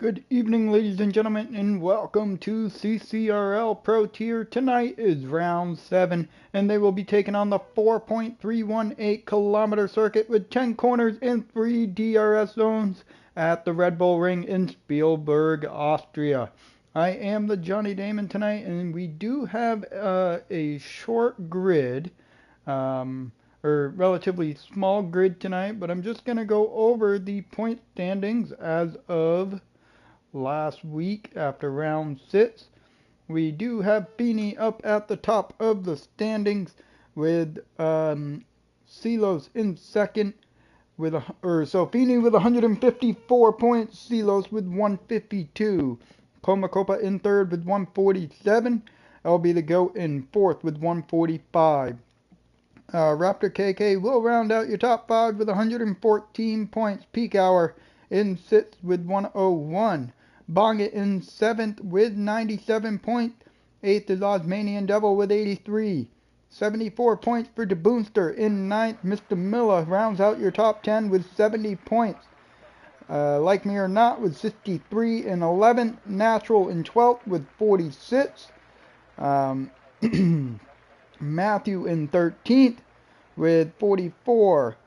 Good evening, ladies and gentlemen, and welcome to CCRL Pro Tier. Tonight is round 7, and they will be taking on the 4.318 kilometer circuit with 10 corners and 3 DRS zones at the Red Bull Ring in Spielberg, Austria. I am the Johnny Damon tonight, and we do have a short grid, or relatively small grid tonight, but I'm just going to go over the point standings as of last week after round 6. We do have Feeney up at the top of the standings with Silos in second with Feeney with 154 points, Silos with 152, Komakopa in third with 147, LB the Goat in fourth with 145. Raptor KK will round out your top 5 with 114 points, Peak Hour in 6th with 101. Bonga in 7th with 97 points. 8th is Osmanian Devil with 83. 74 points for DeBoonster in 9th. Mr. Miller rounds out your top 10 with 70 points. Like Me or Not with 63 in 11th. Natural in 12th with 46. Matthew in 13th with 44.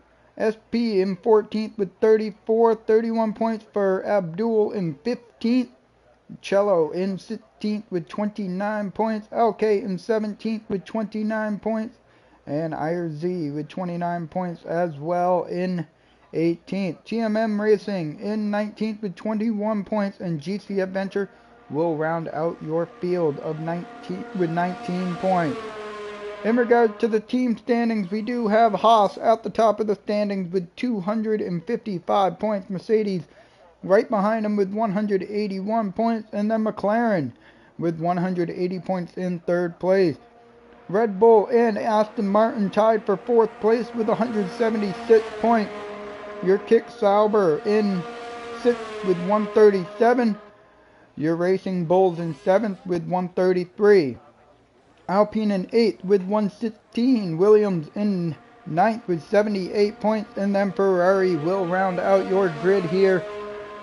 SP in 14th with 34, 31 points for Abdul in 15th. Cello in 16th with 29 points. LK in 17th with 29 points. And IRZ with 29 points as well in 18th. TMM Racing in 19th with 21 points. And GC Adventure will round out your field of 19 points. In regard to the team standings, we do have Haas at the top of the standings with 255 points. Mercedes right behind him with 181 points. And then McLaren with 180 points in third place. Red Bull and Aston Martin tied for fourth place with 176 points. Your Kick Sauber in 6th with 137. Your Racing Bulls in 7th with 133. Alpine in 8th with 116. Williams in 9th with 78 points. And then Ferrari will round out your grid here,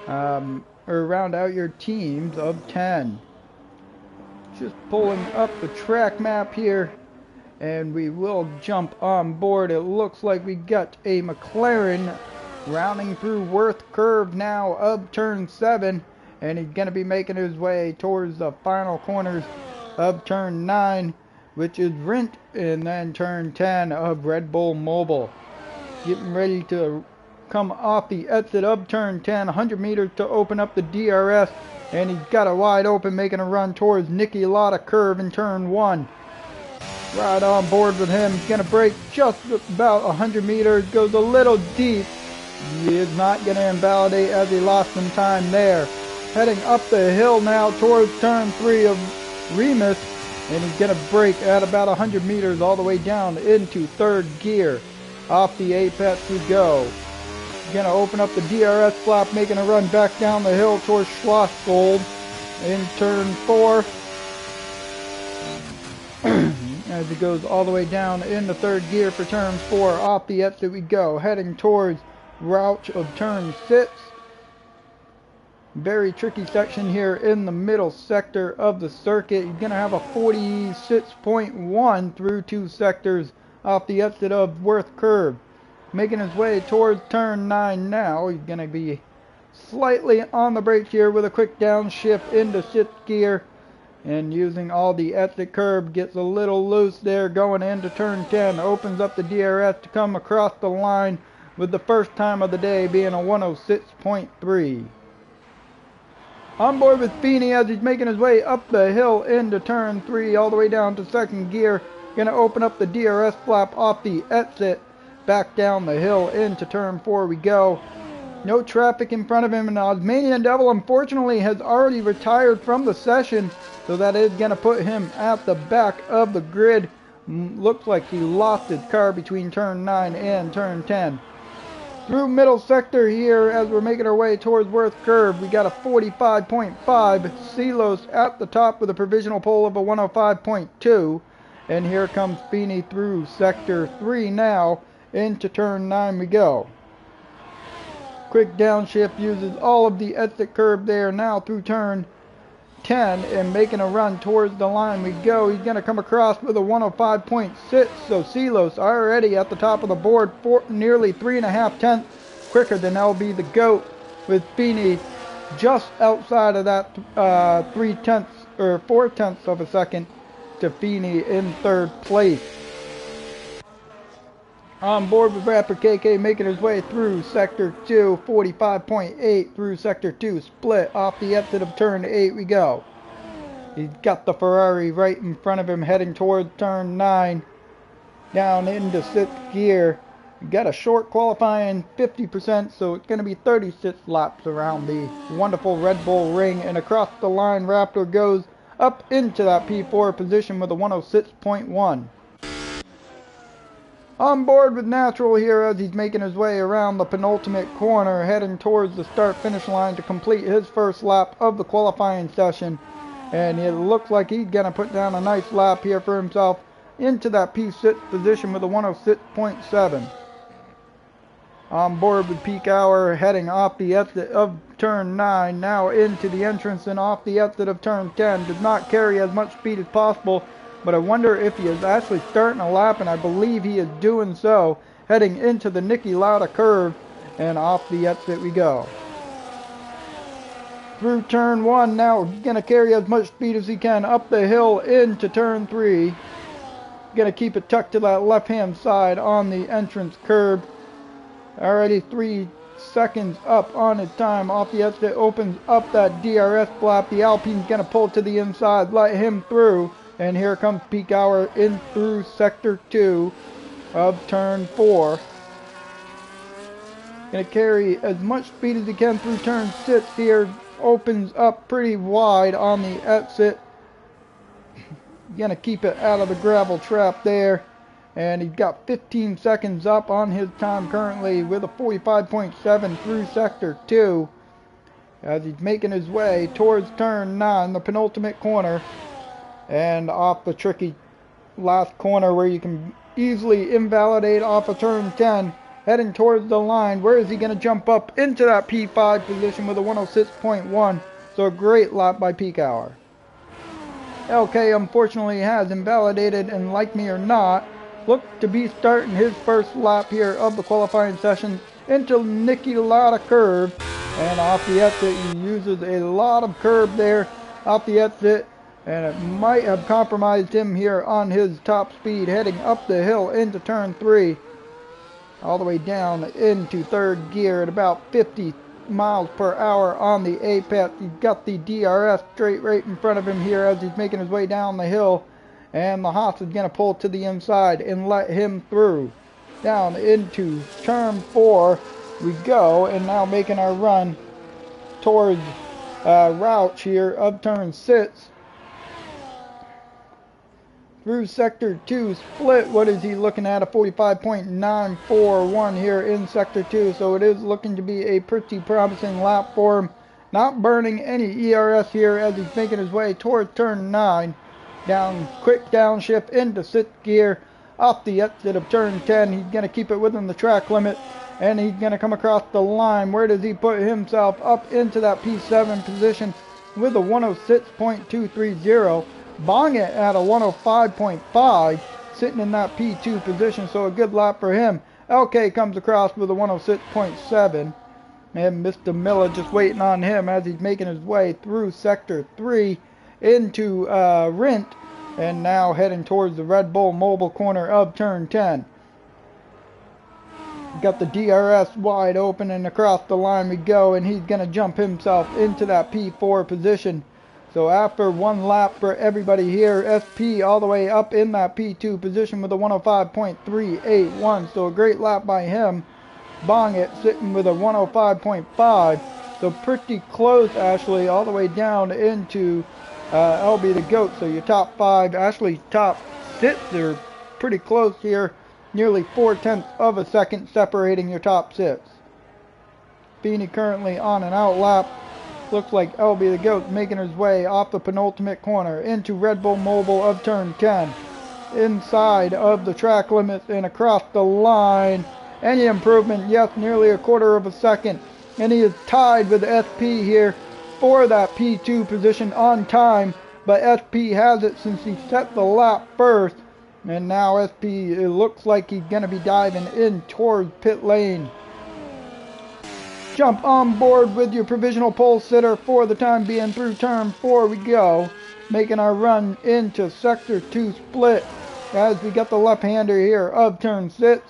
or round out your teams of 10. Just pulling up the track map here, and we will jump on board. It looks like we got a McLaren rounding through Worth Curve now of turn 7, and he's going to be making his way towards the final corners of turn 9, which is Rent, and then turn 10 of Red Bull Mobile. Getting ready to come off the exit of turn 10, 100 meters to open up the DRS, and he's got it wide open, making a run towards Nicky Lotta curve in turn 1. Right on board with him. He's going to break just about 100 meters, goes a little deep. He is not going to invalidate as he lost some time there. Heading up the hill now towards turn 3 of Remus, and he's going to brake at about 100 meters all the way down into third gear. Off the apex we go. He's going to open up the DRS flap, making a run back down the hill towards Schlossgold in turn 4. As he goes all the way down into third gear for turn 4. Off the exit we go, heading towards route of turn 6. Very tricky section here in the middle sector of the circuit. You're going to have a 46.1 through 2 sectors off the exit of Worth Curve. Making his way towards turn 9 now. He's going to be slightly on the brakes here with a quick downshift into 6th gear. And using all the exit curb, gets a little loose there going into turn 10. Opens up the DRS to come across the line with the first time of the day being a 106.3. On board with Feeney as he's making his way up the hill into turn 3 all the way down to 2nd gear. Going to open up the DRS flap off the exit. Back down the hill into turn 4 we go. No traffic in front of him, and Osmanian Devil unfortunately has already retired from the session, so that is going to put him at the back of the grid. Looks like he lost his car between turn 9 and turn 10. Through middle sector here as we're making our way towards Worth Curve, we got a 45.5. Silos at the top with a provisional pole of a 105.2. And here comes Feeney through sector 3 now. Into turn 9 we go. Quick downshift, uses all of the exit curb there now through turn 10 and making a run towards the line we go. He's going to come across with a 105.6, so Silos already at the top of the board, nearly 3.5 tenths quicker than LB the GOAT, with Feeney just outside of that 4 tenths of a second to Feeney in third place. On board with Rapper KK making his way through Sector 2, 45.8 through Sector 2, split off the exit of turn 8 we go. He's got the Ferrari right in front of him heading towards turn 9, down into 6th gear. Got a short qualifying 50%, so it's going to be 36 laps around the wonderful Red Bull ring, and across the line Raptor goes up into that P4 position with a 106.1. On board with Natural here as he's making his way around the penultimate corner, heading towards the start-finish line to complete his first lap of the qualifying session. And it looks like he's going to put down a nice lap here for himself into that P6 position with a 106.7. On board with Peak Hour heading off the exit of turn 9, now into the entrance and off the exit of turn 10. Does not carry as much speed as possible, but I wonder if he is actually starting a lap, and I believe he is doing so, heading into the Niki Lauda curve, and off the exit we go. Through turn 1, now he's going to carry as much speed as he can up the hill into turn 3. Going to keep it tucked to that left-hand side on the entrance curb. Already 3 seconds up on his time. Off the exit opens up that DRS flap. The Alpine's going to pull to the inside, let him through. And here comes Peak Hour in through Sector 2 of turn 4. Going to carry as much speed as he can through turn 6 here. Opens up pretty wide on the exit. Going to keep it out of the gravel trap there. And he's got 15 seconds up on his time currently with a 45.7 through Sector 2. As he's making his way towards turn 9, the penultimate corner. And off the tricky last corner where you can easily invalidate off of turn 10, heading towards the line. Where is he going to jump up into that P5 position with a 106.1? So a great lap by Peak Hour. LK unfortunately has invalidated, and like me or not, looked to be starting his first lap here of the qualifying session into Niki Lauda curve. And off the exit, he uses a lot of curb there off the exit. And it might have compromised him here on his top speed, heading up the hill into turn 3. All the way down into third gear at about 50 miles per hour on the apex. He's got the DRS straight right in front of him here as he's making his way down the hill. And the Haas is going to pull to the inside and let him through. Down into turn 4 we go, and now making our run towards Rouch here of turn 6. Through Sector 2 split, what is he looking at? A 45.941 here in Sector 2. So it is looking to be a pretty promising lap for him. Not burning any ERS here as he's making his way towards turn 9. Quick downshift into 6th gear. Off the exit of turn 10. He's going to keep it within the track limit. And he's going to come across the line. Where does he put himself? Up into that P7 position with a 106.230. Bong it at a 105.5, sitting in that P2 position, so a good lap for him. LK comes across with a 106.7, and Mr. Miller just waiting on him as he's making his way through Sector 3 into Rint, and now heading towards the Red Bull Mobile corner of turn 10. Got the DRS wide open, and across the line we go, and he's going to jump himself into that P4 position. So after one lap for everybody here, SP all the way up in that P2 position with a 105.381. So a great lap by him. Bong it sitting with a 105.5. So pretty close, Ashley, all the way down into LB the GOAT. So your top 5, Ashley's top 6 are pretty close here. Nearly 4/10 of a second separating your top 6. Feeney currently on an out lap. Looks like LB the GOAT making his way off the penultimate corner into Red Bull Mobile of turn 10. Inside of the track limits and across the line. Any improvement? Yes, nearly a 1/4 of a second. and he is tied with SP here for that P2 position on time, but SP has it since he set the lap first, and now SP, it looks like he's going to be diving in towards pit lane. Jump on board with your provisional pole sitter for the time being. Through turn 4 we go, making our run into sector 2 split as we got the left-hander here of turn 6.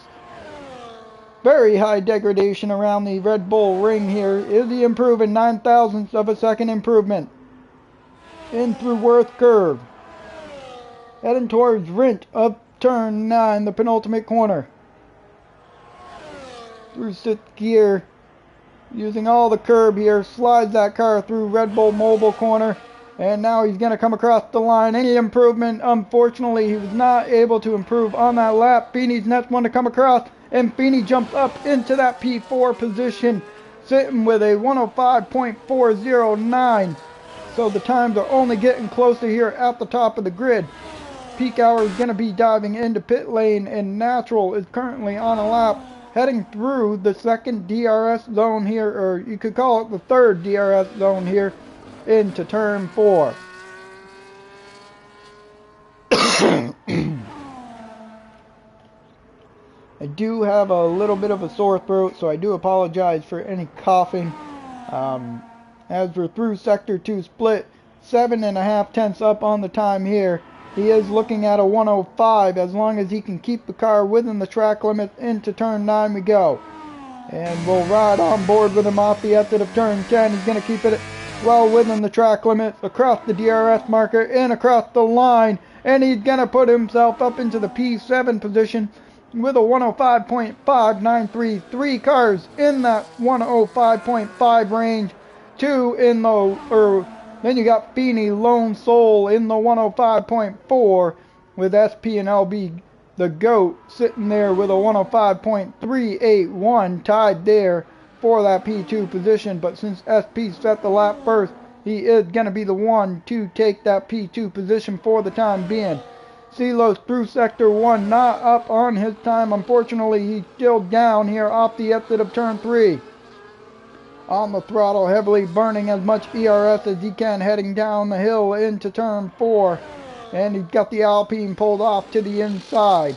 Very high degradation around the Red Bull ring here. Is he improving? 9 thousandths of a second improvement. In through Worth curve. Heading towards Rint of turn 9, the penultimate corner. Through 6th gear. Using all the curb here. Slides that car through Red Bull Mobile corner. And now he's going to come across the line. Any improvement? Unfortunately, he was not able to improve on that lap. Feeney's next one to come across. And Feeney jumps up into that P4 position, sitting with a 105.409. So the times are only getting closer here at the top of the grid. Peak Hour is going to be diving into pit lane, and Natural is currently on a lap, heading through the second DRS zone here, or you could call it the third DRS zone here, into turn 4. I do have a little bit of a sore throat, so I do apologize for any coughing. As we're through sector 2 split, 7.5 tenths up on the time here. He is looking at a 105 as long as he can keep the car within the track limits. Into turn 9 we go. And we'll ride on board with him off the exit of turn 10. He's going to keep it well within the track limits, across the DRS marker and across the line. And he's going to put himself up into the P7 position with a 105.593. 3 cars in that 105.5 range. 2 in the, then you got Feeney Lone Soul in the 105.4 with SP and LB the GOAT sitting there with a 105.381 tied there for that P2 position. But since SP set the lap first, he is going to be the one to take that P2 position for the time being. Silos through sector 1, not up on his time. Unfortunately, he's still down here off the exit of turn 3. On the throttle, heavily burning as much ERS as he can, heading down the hill into turn 4. And he's got the Alpine pulled off to the inside.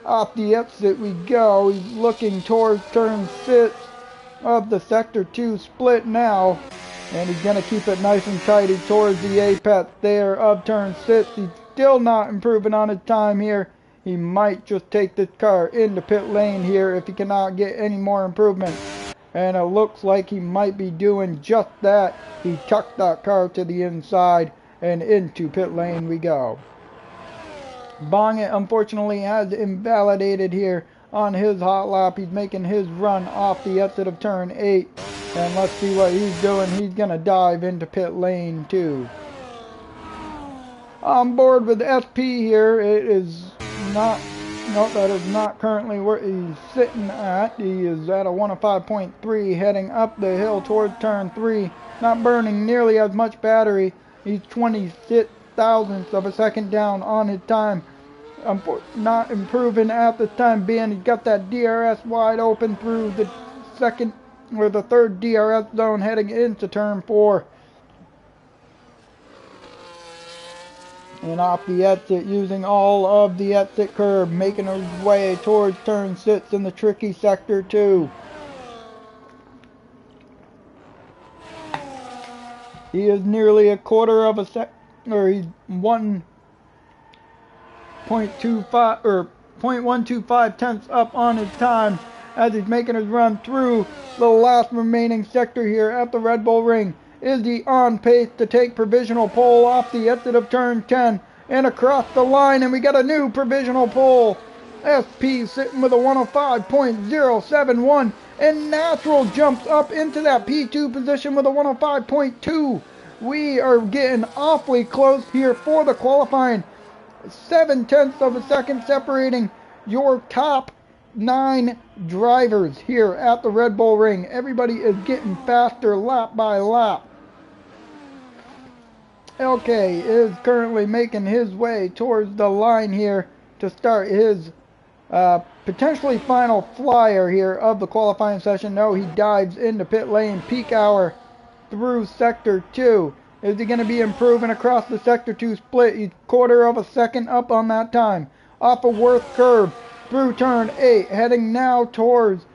Off the exit we go. He's looking towards turn 6 of the sector 2 split now. And he's going to keep it nice and tighty towards the apex there of turn 6. He's still not improving on his time here. He might just take this car into pit lane here if he cannot get any more improvement. And it looks like he might be doing just that. He tucked that car to the inside, and into pit lane we go. Bonget unfortunately has invalidated here on his hot lap. He's making his run off the exit of turn 8. And let's see what he's doing. He's going to dive into pit lane 2. On board with SP here. It is not, no, that is not currently where he's sitting at. He is at a 105.3 heading up the hill towards turn 3. Not burning nearly as much battery. He's 26 thousandths of a second down on his time. Not improving at the time being. He's got that DRS wide open through the second or the third DRS zone heading into turn 4. And off the exit, using all of the exit curb, making his way towards turn 6 in the tricky sector 2. He is nearly a quarter of a sec, or he's 1.25 or 0.125 tenths up on his time as he's making his run through the last remaining sector here at the Red Bull Ring. Is he on pace to take provisional pole off the exit of turn 10 and across the line? And we got a new provisional pole. SP sitting with a 105.071, and Natural jumps up into that P2 position with a 105.2. We are getting awfully close here for the qualifying. 7 tenths of a second separating your top 9 drivers here at the Red Bull Ring. Everybody is getting faster lap by lap. LK is currently making his way towards the line here to start his potentially final flyer here of the qualifying session. No, he dives into pit lane, peak hour through sector 2. Is he going to be improving across the sector 2 split? He's quarter of a second up on that time. Off a Worth curve through turn 8, heading now towards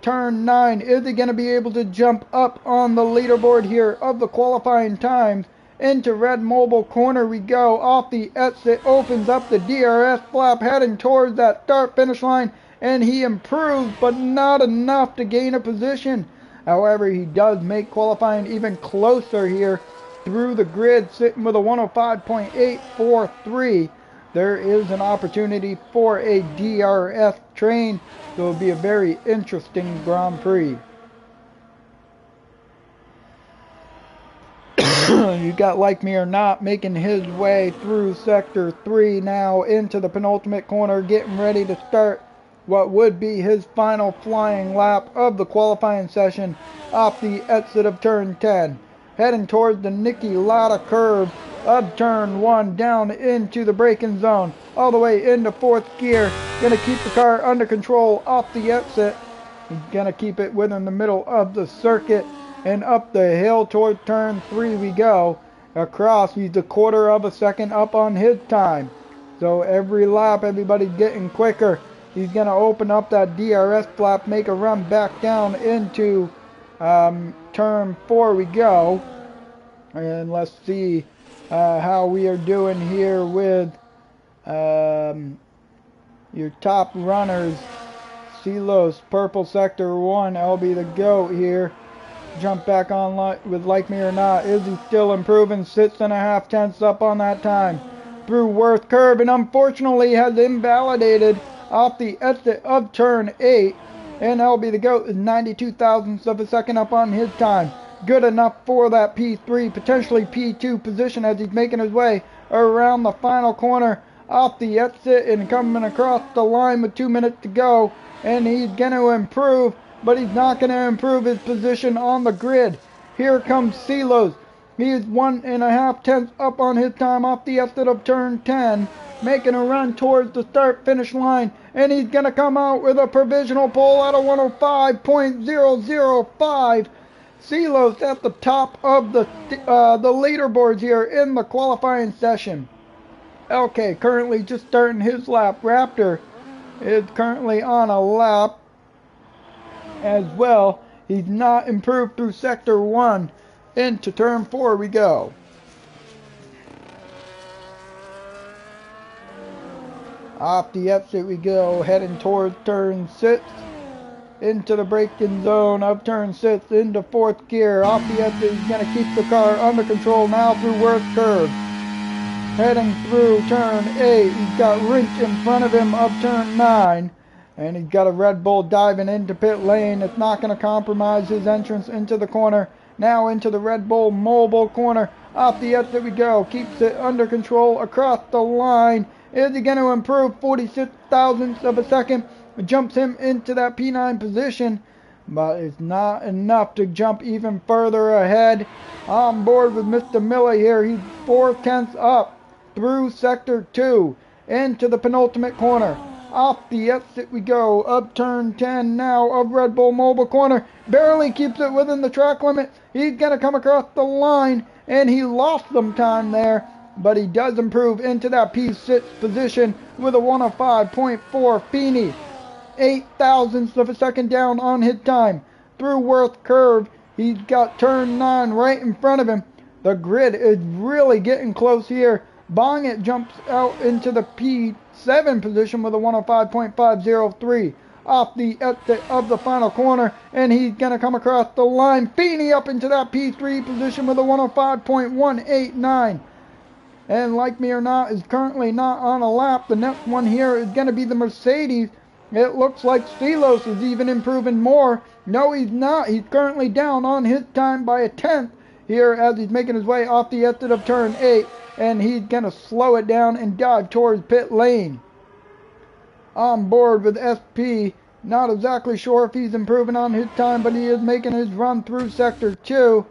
turn 9. Is he going to be able to jump up on the leaderboard here of the qualifying times? Into red mobile corner we go. Off the exit, opens up the DRS flap, heading towards that start finish line, and he improves, but not enough to gain a position. However, he does make qualifying even closer here through the grid, sitting with a 105.843. There is an opportunity for a DRS train, so it'll be a very interesting Grand Prix. You got Like Me or Not making his way through sector 3 now into the penultimate corner, getting ready to start what would be his final flying lap of the qualifying session off the exit of turn 10. Heading towards the Niki Lauda curve of turn 1, down into the braking zone, all the way into 4th gear. Gonna keep the car under control off the exit. He's gonna keep it within the middle of the circuit, and up the hill towards turn 3 we go. Across, he's a quarter of a second up on his time. So every lap, everybody's getting quicker. He's going to open up that DRS flap, make a run back down into turn 4 we go. And let's see how we are doing here with your top runners. Silos, purple sector 1, LB the GOAT here. Jump back on with Like Me or Not. Is he still improving? 6.5 tenths up on that time. Through Worth curve, and unfortunately has invalidated off the exit of turn 8. And LB the GOAT is 92 thousandths of a second up on his time. Good enough for that P3, potentially P2 position as he's making his way around the final corner off the exit and coming across the line with 2 minutes to go. And he's going to improve, but he's not going to improve his position on the grid. Here comes Silos. He is 1.5 tenths up on his time off the exit of turn 10, making a run towards the start finish line, and he's going to come out with a provisional pole at a 105.005. Silos at the top of the leaderboards here in the qualifying session. Okay, currently just starting his lap. Raptor is currently on a lap as well. He's not improved through sector 1. Into turn 4 we go. Off the exit we go, heading towards turn 6. Into the braking zone of turn 6, into 4th gear. Off the exit, he's going to keep the car under control now through Worth curve. Heading through turn 8, he's got Rink in front of him of turn 9. And he's got a Red Bull diving into pit lane. It's not going to compromise his entrance into the corner. Now into the Red Bull mobile corner. Off the exit we go. Keeps it under control across the line. Is he going to improve 46 thousandths of a second? It jumps him into that P9 position. But it's not enough to jump even further ahead. On board with Mr. Miller here. He's 4 tenths up through sector 2. Into the penultimate corner. Off the exit we go, up turn 10 now of Red Bull mobile corner. Barely keeps it within the track limit. He's going to come across the line, and he lost some time there, but he does improve into that P6 position with a 105.4 Feeney. 8 thousandths of a second down on his time. Through Worth curve, he's got turn 9 right in front of him. The grid is really getting close here. Bongett jumps out into the P7 position with a 105.503 off the exit of the final corner, and he's going to come across the line. Feeney up into that P3 position with a 105.189. And Like Me or Not is currently not on a lap. The next one here is going to be the Mercedes. It looks like Silos is even improving more. No, he's not. He's currently down on his time by a tenth here as he's making his way off the exit of turn 8. And he's going to slow it down and dive towards pit lane. On board with SP. Not exactly sure if he's improving on his time, but he is making his run through sector 2.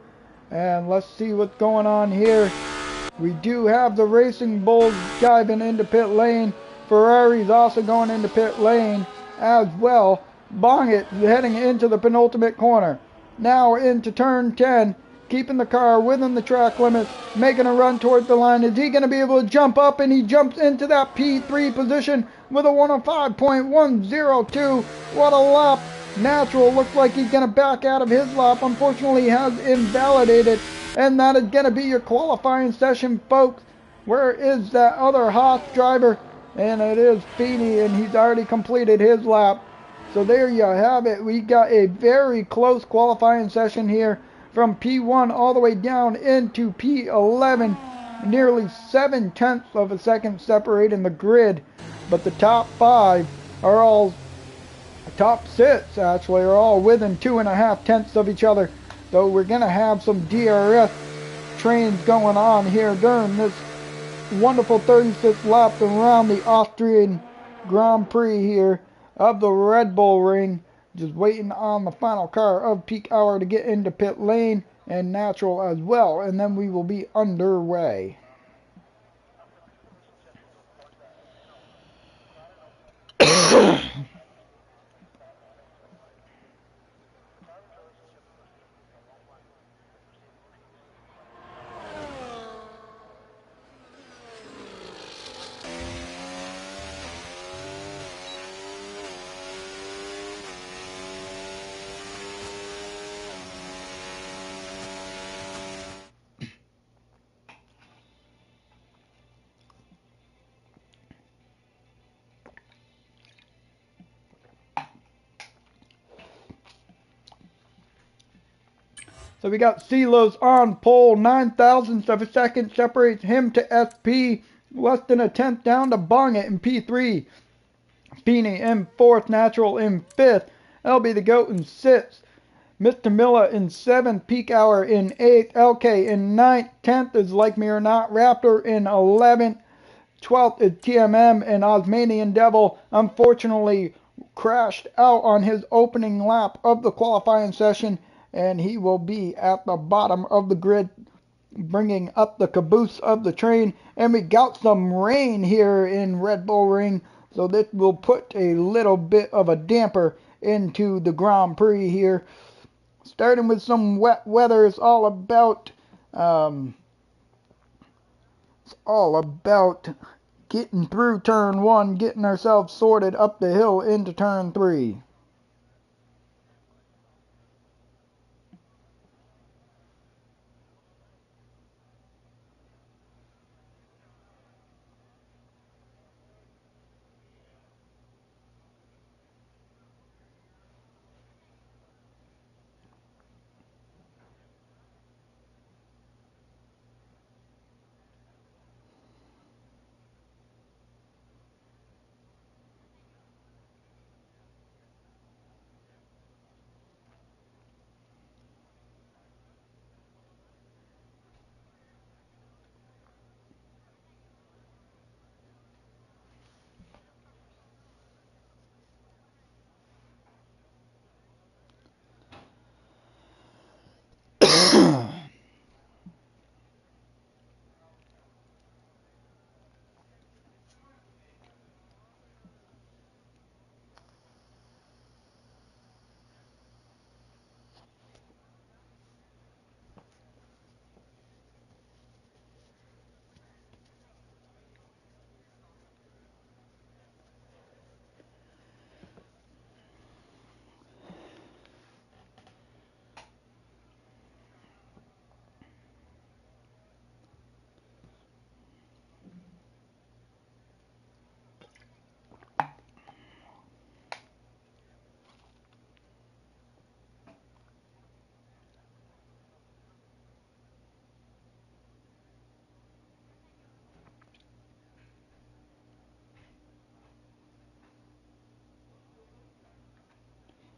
And let's see what's going on here. We do have the Racing Bulls diving into pit lane. Ferrari's also going into pit lane. as well. Bong it, heading into the penultimate corner. Now into turn 10, keeping the car within the track limits, making a run toward the line. Is he going to be able to jump up? And he jumps into that P3 position with a 105.102. What a lap. Natural looks like he's going to back out of his lap. Unfortunately, he has invalidated. And that is going to be your qualifying session, folks. Where is that other Haas driver? And it is Feeney, and he's already completed his lap. So there you have it. We got a very close qualifying session here from P1 all the way down into P11. Nearly 0.7 of a second separating the grid. But the top 5 are all, top 6 actually, are all within 2.5 of each other. So we're going to have some DRS trains going on here during this wonderful 36th lap around the Austrian Grand Prix here of the Red Bull Ring. Just waiting on the final car of peak hour to get into pit lane, and natural as well, and then we will be underway. So we got Silos on pole, 9,000ths of a second separates him to SP, less than a tenth down to Bongit in P3. Feeney in 4th, Natural in 5th, LB the Goat in 6th, Mr. Miller in 7th, Peak Hour in 8th, LK in 9th, 10th is Like Me or Not, Raptor in 11th, 12th is TMM, and Osmanian Devil unfortunately crashed out on his opening lap of the qualifying session, and he will be at the bottom of the grid, bringing up the caboose of the train. And we got some rain here in Red Bull Ring, so this will put a little bit of a damper into the Grand Prix here. Starting with some wet weather, it's all about getting through turn 1, getting ourselves sorted up the hill into turn 3.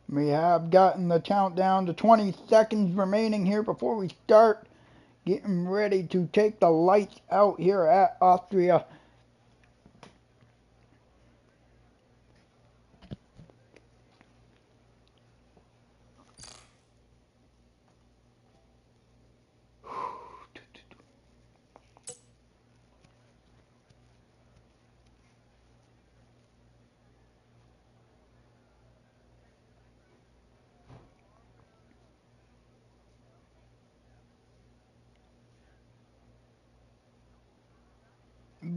We have gotten the countdown to 20 seconds remaining here before we start. Getting ready to take the lights out here at Austria.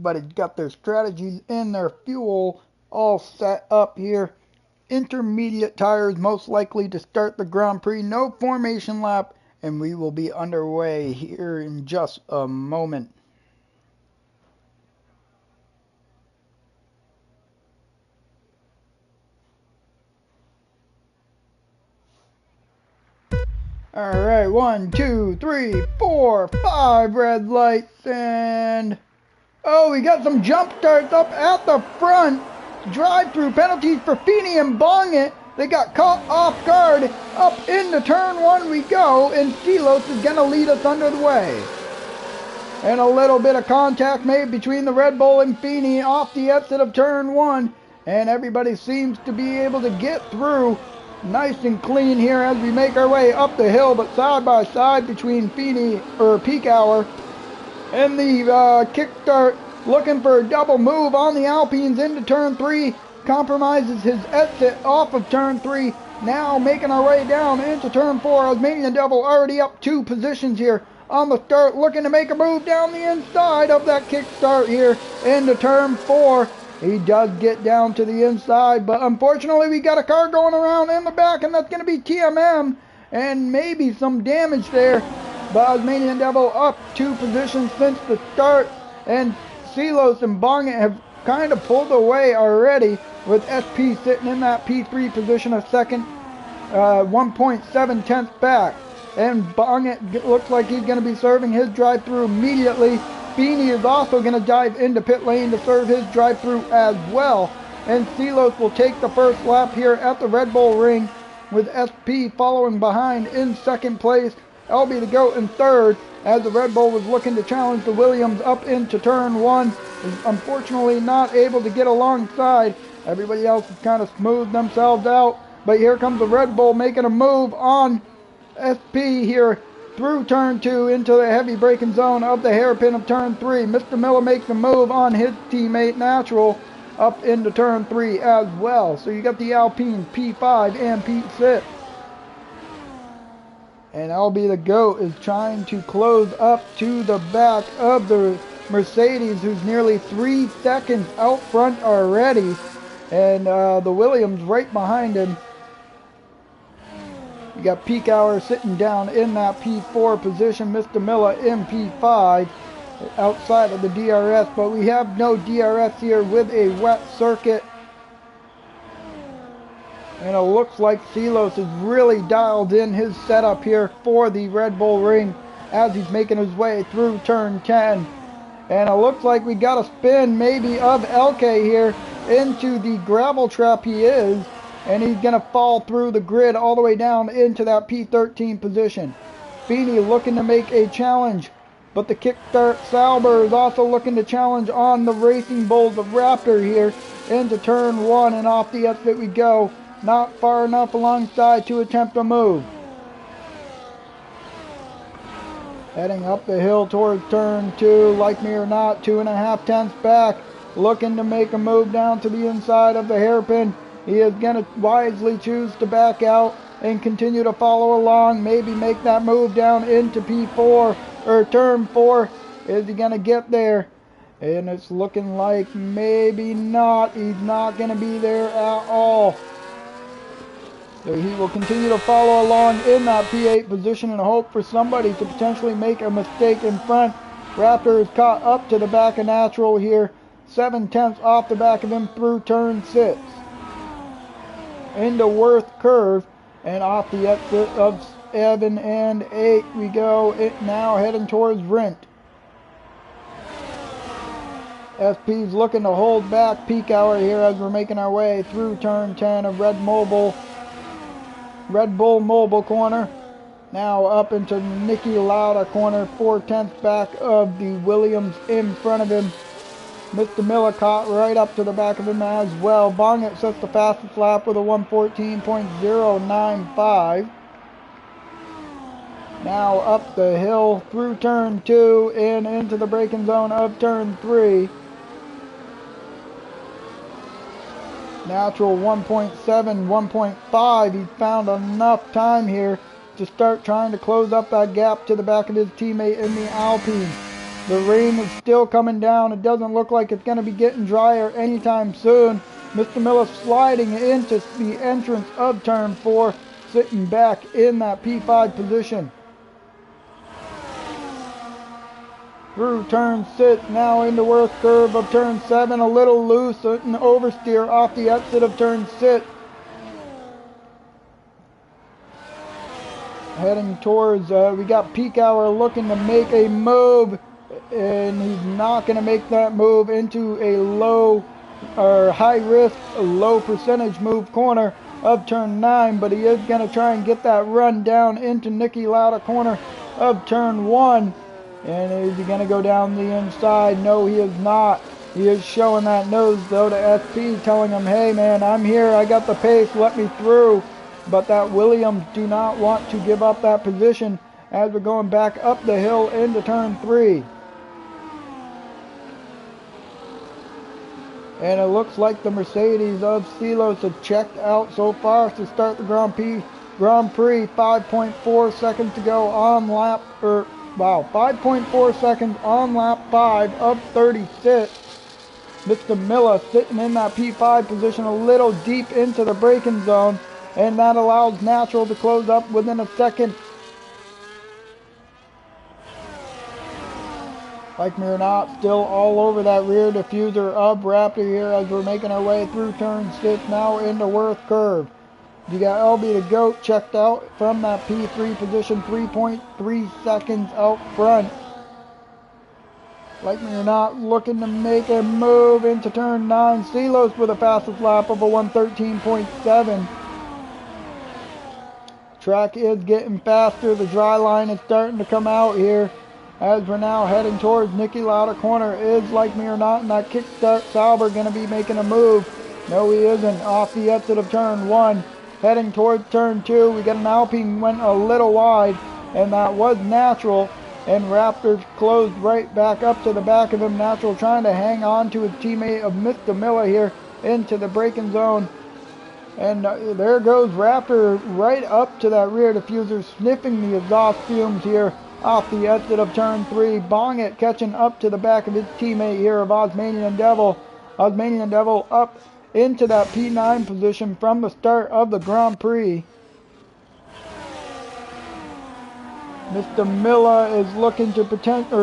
everybody's got their strategies and their fuel all set up here. Intermediate tires most likely to start the Grand Prix. No formation lap, and we will be underway here in just a moment. Alright, 1, 2, 3, 4, 5 red lights, and oh, we got some jump starts up at the front. Drive-through penalties for Feeney and Bongit. They got caught off guard. Up into turn 1 we go, and Silos is going to lead us under the way. And a little bit of contact made between the Red Bull and Feeney off the exit of turn 1. And everybody seems to be able to get through nice and clean here as we make our way up the hill, but side by side between Feeney, or Peak Hour, and the kickstart, looking for a double move on the Alpines into turn 3, compromises his exit off of turn 3, now making our way down into turn 4. Osmanian Devil already up 2 positions here on the start, looking to make a move down the inside of that kickstart here into turn 4. He does get down to the inside, but unfortunately we got a car going around in the back, and that's going to be TMM, and maybe some damage there. But Osmanian Devil up 2 positions since the start, and Silos and Bongit have kind of pulled away already, with SP sitting in that P3 position a second, 1.7 tenths back. And Bongit looks like he's going to be serving his drive-through immediately. Feeney is also going to dive into pit lane to serve his drive-through as well. And Silos will take the first lap here at the Red Bull Ring, with SP following behind in second place. LB the GOAT in third, as the Red Bull was looking to challenge the Williams up into turn 1. Is unfortunately not able to get alongside. Everybody else has kind of smoothed themselves out. But here comes the Red Bull making a move on SP here through turn 2 into the heavy braking zone of the hairpin of turn 3. Mr. Miller makes a move on his teammate Natural up into turn 3 as well. So you got the Alpine P5 and P6. And LB the GOAT is trying to close up to the back of the Mercedes, who's nearly 3 seconds out front already. And the Williams right behind him. You got Peak Hour sitting down in that P4 position. Mr. Miller in P5 outside of the DRS. But we have no DRS here with a wet circuit. And it looks like Silos is really dialed in his setup here for the Red Bull Ring as he's making his way through turn 10. And it looks like we got a spin maybe of LK here into the gravel trap he is. And he's going to fall through the grid all the way down into that P13 position. Feeney looking to make a challenge. But the kickstart Sauber is also looking to challenge on the Racing Bulls of Raptor here into turn 1. And off the exit we go. Not far enough alongside to attempt a move. Heading up the hill towards turn 2. Like me or not, 2.5 tenths back. Looking to make a move down to the inside of the hairpin. He is going to wisely choose to back out and continue to follow along. Maybe make that move down into P4 or turn 4. Is he going to get there? And it's looking like maybe not. He's not going to be there at all. So he will continue to follow along in that P8 position and hope for somebody to potentially make a mistake in front. Raptor is caught up to the back of Natural here. 7 tenths off the back of him through turn 6. Into Worth Curve, and off the exit of 7 and 8 we go. It now heading towards Rent. SP's looking to hold back Peak Hour here as we're making our way through turn 10 of Red Bull Mobile corner. Now up into Nicky Lauda corner, 4 tenths back of the Williams in front of him. Mr. Miller caught right up to the back of him as well. Bongit sets the fastest lap with a 1:14.095. Now up the hill through turn 2 and into the braking zone of turn 3. Natural 1.7, 1.5. He's found enough time here to start trying to close up that gap to the back of his teammate in the Alpine. The rain is still coming down. It doesn't look like it's going to be getting drier anytime soon. Mr. Miller sliding into the entrance of turn 4, sitting back in that P5 position. Through turn 6, now into worst curve of turn 7, a little loose, an oversteer off the exit of turn 6. Heading towards, we got Peak Hour looking to make a move, and he's not going to make that move into a low or high risk, low percentage move corner of turn 9, but he is going to try and get that run down into Niki Lauda corner of turn 1. And is he going to go down the inside? No, he is not. He is showing that nose though to SP, telling him, hey man, I'm here, I got the pace, let me through. But that Williams do not want to give up that position as we're going back up the hill into turn 3. And it looks like the Mercedes of Silos have checked out so far to start the Grand Prix. 5.4 seconds to go on lap, 5.4 seconds on lap 5 of 36. Mr. Miller sitting in that P5 position a little deep into the braking zone, and that allows Natural to close up within a second. Like me or not, still all over that rear diffuser of Raptor here as we're making our way through turn 6, now into worst curve. You got LB the GOAT checked out from that P3 position, 3.3 seconds out front. Like me or not, looking to make a move into turn 9. Silos with a fastest lap of a 113.7. Track is getting faster. The dry line is starting to come out here as we're now heading towards Niki Lauda corner. Is Like Me or Not in that kickstart Sauber going to be making a move? No, he isn't. Off the exit of turn 1. Heading towards turn 2, we got an Alpine went a little wide, and that was Natural, and Raptor closed right back up to the back of him. Natural trying to hang on to his teammate of Mr. Miller here into the braking zone. And there goes Raptor right up to that rear diffuser, sniffing the exhaust fumes here off the exit of turn 3. Bong it catching up to the back of his teammate here of Osmanian Devil. Osmanian Devil up into that P9 position from the start of the Grand Prix. Mr. Miller is looking to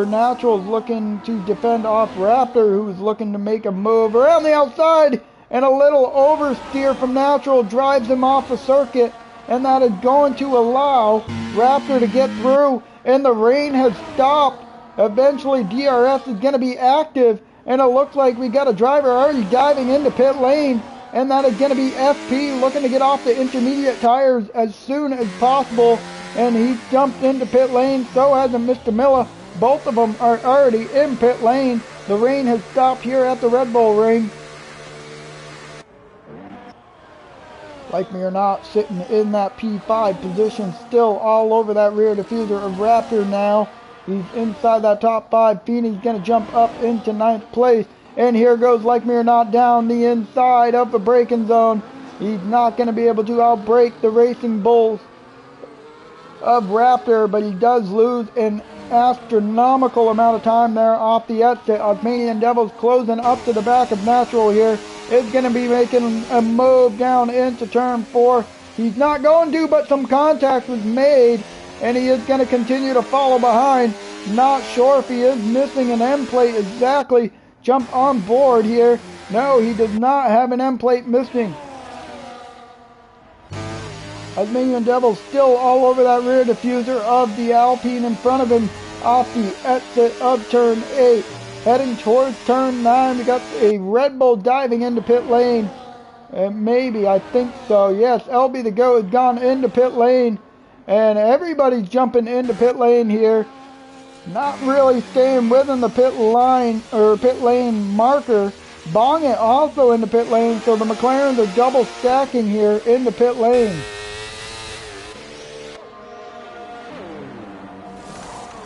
Natural is looking to defend off Raptor, who's looking to make a move around the outside, and a little oversteer from Natural drives him off the circuit, and that is going to allow Raptor to get through, and the rain has stopped. Eventually DRS is going to be active, and it looks like we got a driver already diving into pit lane, and that is going to be FP looking to get off the intermediate tires as soon as possible, and he jumped into pit lane. So has Mr. Miller. Both of them are already in pit lane. The rain has stopped here at the Red Bull Ring. Like me or not, sitting in that P5 position, still all over that rear diffuser of Raptor now. He's inside that top 5. Feeney's going to jump up into 9th place. And here goes Like Me or Not down the inside of the braking zone. He's not going to be able to outbrake the Racing Bulls of Raptor, but he does lose an astronomical amount of time there off the exit. Osmanian Devil's closing up to the back of Natural here. Is going to be making a move down into turn 4. He's not going to, but some contact was made, and he is going to continue to follow behind. Not sure if he is missing an end plate exactly. Jump on board here. No, he does not have an end plate missing. Osmanian Devil still all over that rear diffuser of the Alpine in front of him off the exit of turn 8. Heading towards turn 9, we got a Red Bull diving into pit lane. Maybe, I think so. Yes, LB the GOAT has gone into pit lane. And everybody's jumping into pit lane here. Not really staying within the pit line or pit lane marker. Bong it also into pit lane. So the McLarens are double stacking here into pit lane.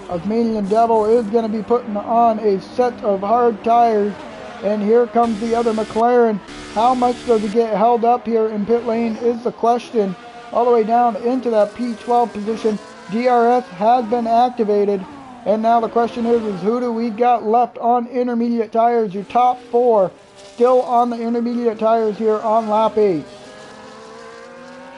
Osmanian Devil is going to be putting on a set of hard tires. And here comes the other McLaren. How much does he get held up here in pit lane is the question. All the way down into that P12 position. DRS has been activated. And now the question is who do we got left on intermediate tires? Your top 4 still on the intermediate tires here on lap 8.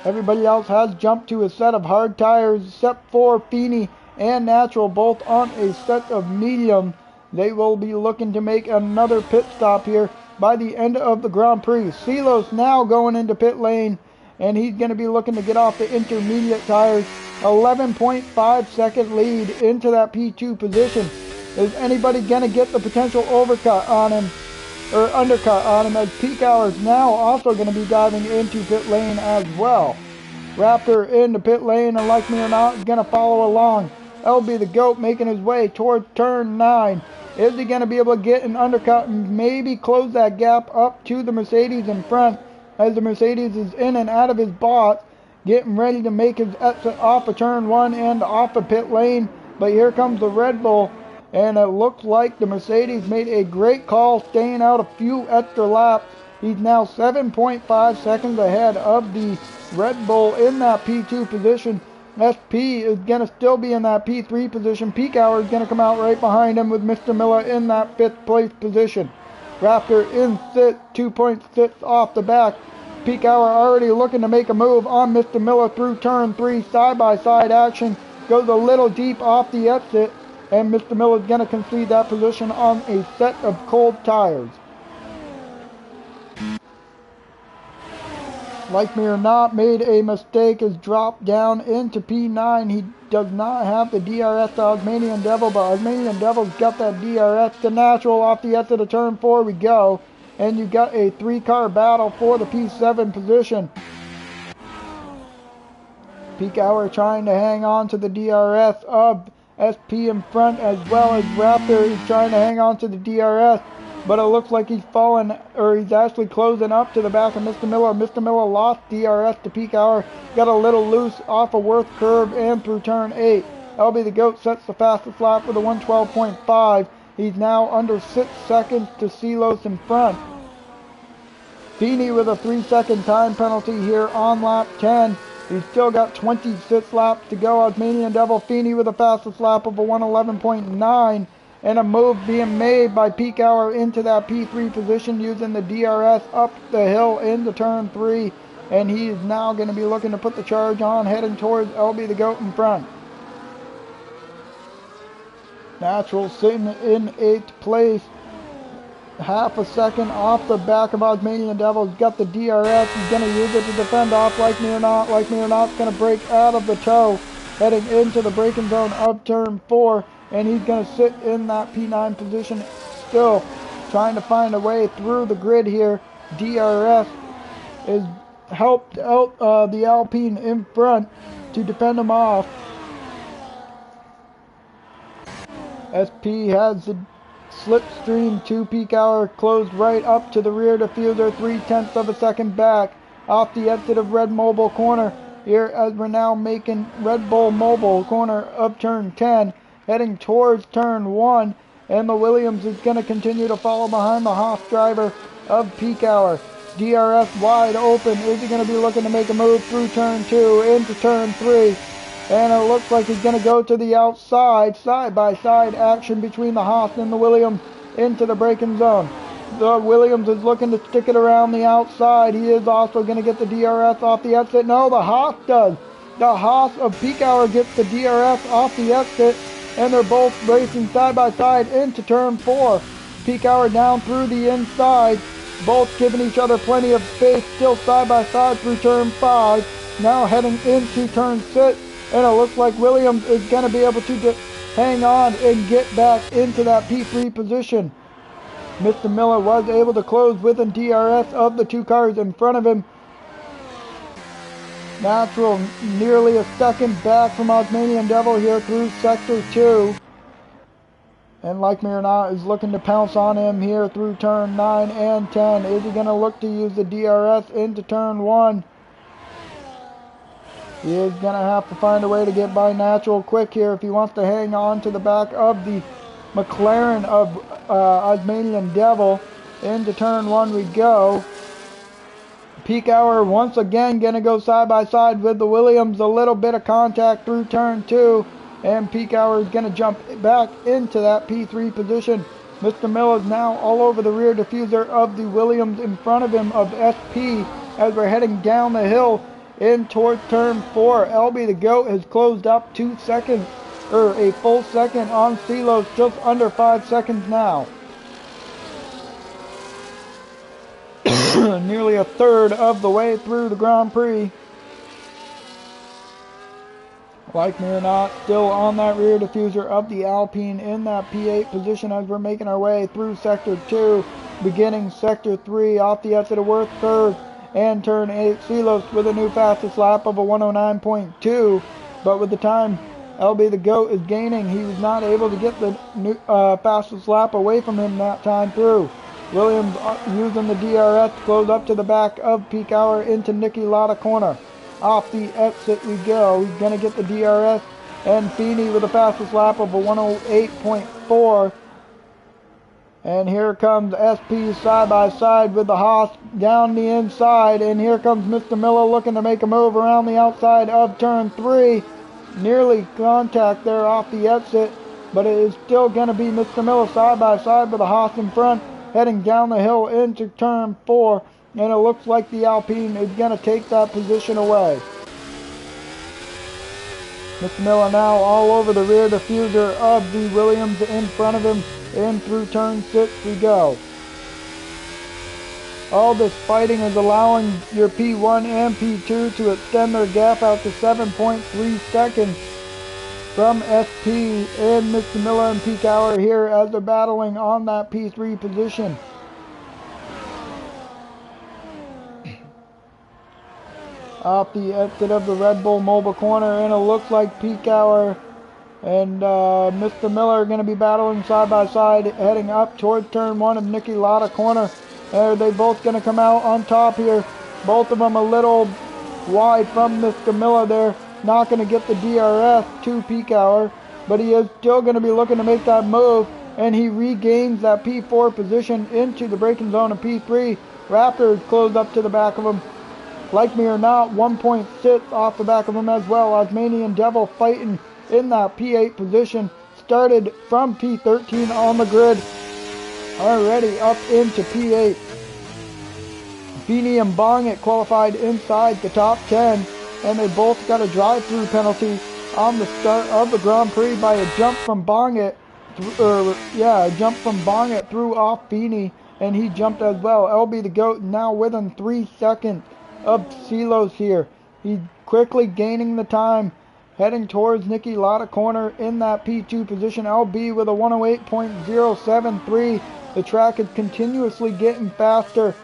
Everybody else has jumped to a set of hard tires except for Feeney and Natural, both on a set of medium. They will be looking to make another pit stop here by the end of the Grand Prix. Silos now going into pit lane, and he's going to be looking to get off the intermediate tires. 11.5 second lead into that P2 position. Is anybody going to get the potential overcut on him, or undercut on him, as Peak Hour is now also going to be diving into pit lane as well. Raptor into pit lane, and like me or not, is going to follow along. LB the GOAT making his way towards turn 9. Is he going to be able to get an undercut and maybe close that gap up to the Mercedes in front, as the Mercedes is in and out of his box, getting ready to make his exit off of turn 1 and off of pit lane. But here comes the Red Bull, and it looks like the Mercedes made a great call, staying out a few extra laps. He's now 7.5 seconds ahead of the Red Bull in that P2 position. SP is going to still be in that P3 position. Peak Hour is going to come out right behind him with Mr. Miller in that 5th place position. Raptor in 2.6 off the back. Peak Hour already looking to make a move on Mr. Miller through turn 3. Side-by-side action. Goes a little deep off the exit, and Mr. Miller is going to concede that position on a set of cold tires. Like me or not, made a mistake, is dropped down into P9. He does not have the DRS to Osmanian Devil, but Osmanian Devil's got that DRS to Natural off the exit of turn 4 we go. And you got a 3-car battle for the P7 position. Peak Hour trying to hang on to the DRS of SP in front, as well as Raptor is trying to hang on to the DRS. But it looks like he's fallen, or he's actually closing up to the back of Mr. Miller. Mr. Miller lost DRS to Peak Hour, got a little loose off of Worth Curve and through turn 8. LB the GOAT sets the fastest lap with a 112.5. He's now under 6 seconds to Silos in front. Feeney with a 3-second time penalty here on lap 10. He's still got 26 laps to go. Osmanian Devil Feeney with the fastest lap of a 111.9. And a move being made by Peak Hour into that P3 position using the DRS up the hill into turn 3. And he is now going to be looking to put the charge on, heading towards LB the GOAT in front. Natural sitting in 8th place. Half a second off the back of Osmanian Devil. He's got the DRS. He's going to use it to defend off Like Me or Not. Like Me or Not going to break out of the toe, heading into the braking zone of turn 4. And he's going to sit in that P9 position, still trying to find a way through the grid here. DRS is helped out the Alpine in front to defend him off. SP has the slipstream to Peak Hour, closed right up to the rear diffuser, 0.3 of a second back off the exit of Red Mobile corner here, as we're now making Red Bull Mobile corner of turn 10. Heading towards turn 1, and the Williams is going to continue to follow behind the Haas driver of Peak Hour. DRS wide open. Is he going to be looking to make a move through turn 2 into turn 3? And it looks like he's going to go to the outside. Side-by-side action between the Haas and the Williams into the braking zone. The Williams is looking to stick it around the outside. He is also going to get the DRS off the exit. No, the Haas does. The Haas of Peak Hour gets the DRS off the exit. And they're both racing side-by-side into turn 4. Peak Hour down through the inside. Both giving each other plenty of space, still side-by-side through turn 5. Now heading into turn 6. And it looks like Williams is going to be able to just hang on and get back into that P3 position. Mr. Miller was able to close with a DRS of the 2 cars in front of him. Natural nearly a second back from Osmanian Devil here through sector 2. And Like Me or Not is looking to pounce on him here through turn 9 and 10. Is he going to look to use the DRS into turn 1? He is going to have to find a way to get by Natural quick here if he wants to hang on to the back of the McLaren of Osmanian Devil. Into turn 1 we go. Peak Hour once again going to go side by side with the Williams. A little bit of contact through turn 2. and Peak Hour is going to jump back into that P3 position. Mr. Miller is now all over the rear diffuser of the Williams in front of him of SP as we're heading down the hill in towards turn 4. LB the Goat has closed up 2 seconds, or a full second on Silos, just under 5 seconds now. Nearly a third of the way through the Grand Prix. Like me or not, still on that rear diffuser of the Alpine in that P8 position as we're making our way through Sector 2, beginning Sector 3 off the exit of Worth Curve and turn 8. Silos with a new fastest lap of a 109.2, but with the time LB the Goat is gaining, he was not able to get the new, fastest lap away from him that time through. Williams using the DRS to close up to the back of Peak Hour into Niki Lauda corner. Off the exit we go. He's going to get the DRS, and Feeney with the fastest lap of a 108.4. And here comes SP side by side with the Haas down the inside, and here comes Mr. Miller looking to make a move around the outside of turn 3. Nearly contact there off the exit, but it is still going to be Mr. Miller side by side with the Haas in front, heading down the hill into turn 4. And it looks like the Alpine is going to take that position away. Mr. Miller now all over the rear diffuser of the Williams in front of him. In through turn 6 we go. All this fighting is allowing your P1 and P2 to extend their gap out to 7.3 seconds from SP and Mr. Miller and Peak Hour here as they're battling on that P3 position. Off the exit of the Red Bull Mobile corner, and it looks like Peak Hour and Mr. Miller are going to be battling side by side heading up towards turn 1 of Niki Lauda corner. Are they both going to come out on top here? Both of them a little wide from Mr. Miller there. Not going to get the DRS to Peak Hour, but he is still going to be looking to make that move, and he regains that P4 position into the braking zone of P3. Raptor is closed up to the back of him. Like me or not, 1.6 off the back of him as well. Osmanian Devil fighting in that P8 position. Started from P13 on the grid. Already up into P8. Feeney and Bongit qualified inside the top 10. And they both got a drive-through penalty on the start of the Grand Prix by a jump from Bongit. A jump from Bongit through off Feeney. And he jumped as well. LB the Goat now within 3 seconds of Silos here. He's quickly gaining the time, heading towards Niki Lauda corner in that P2 position. LB with a 108.073. The track is continuously getting faster.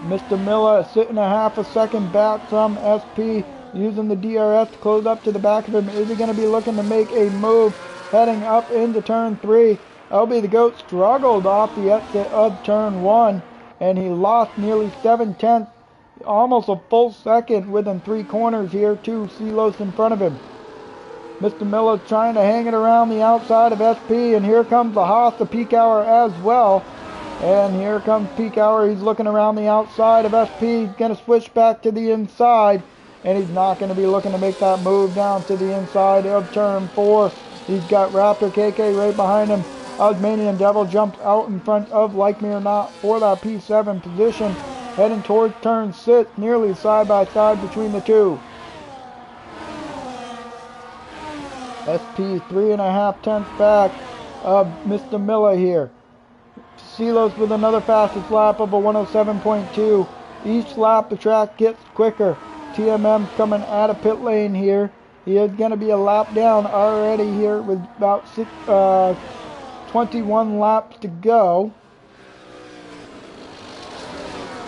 Mr. Miller sitting a half a second back from SP, using the DRS to close up to the back of him. Is he going to be looking to make a move heading up into turn 3? LB the Goat struggled off the exit of turn 1. And he lost nearly 7/10, almost a full second within 3 corners here to Silos in front of him. Mr. Miller trying to hang it around the outside of SP, and here comes the Haas of Peak Hour as well. And here comes Peak Hour. He's looking around the outside of SP. He's going to switch back to the inside, and he's not going to be looking to make that move down to the inside of turn 4. He's got Raptor KK right behind him. Osmanian Devil jumps out in front of Like Me or Not for that P7 position, heading towards turn 6, nearly side by side between the two. SP 3.5 tenths back of Mr. Miller here. Silos with another fastest lap of a 107.2. Each lap the track gets quicker. TMM coming out of pit lane here. He is going to be a lap down already here with about 21 laps to go.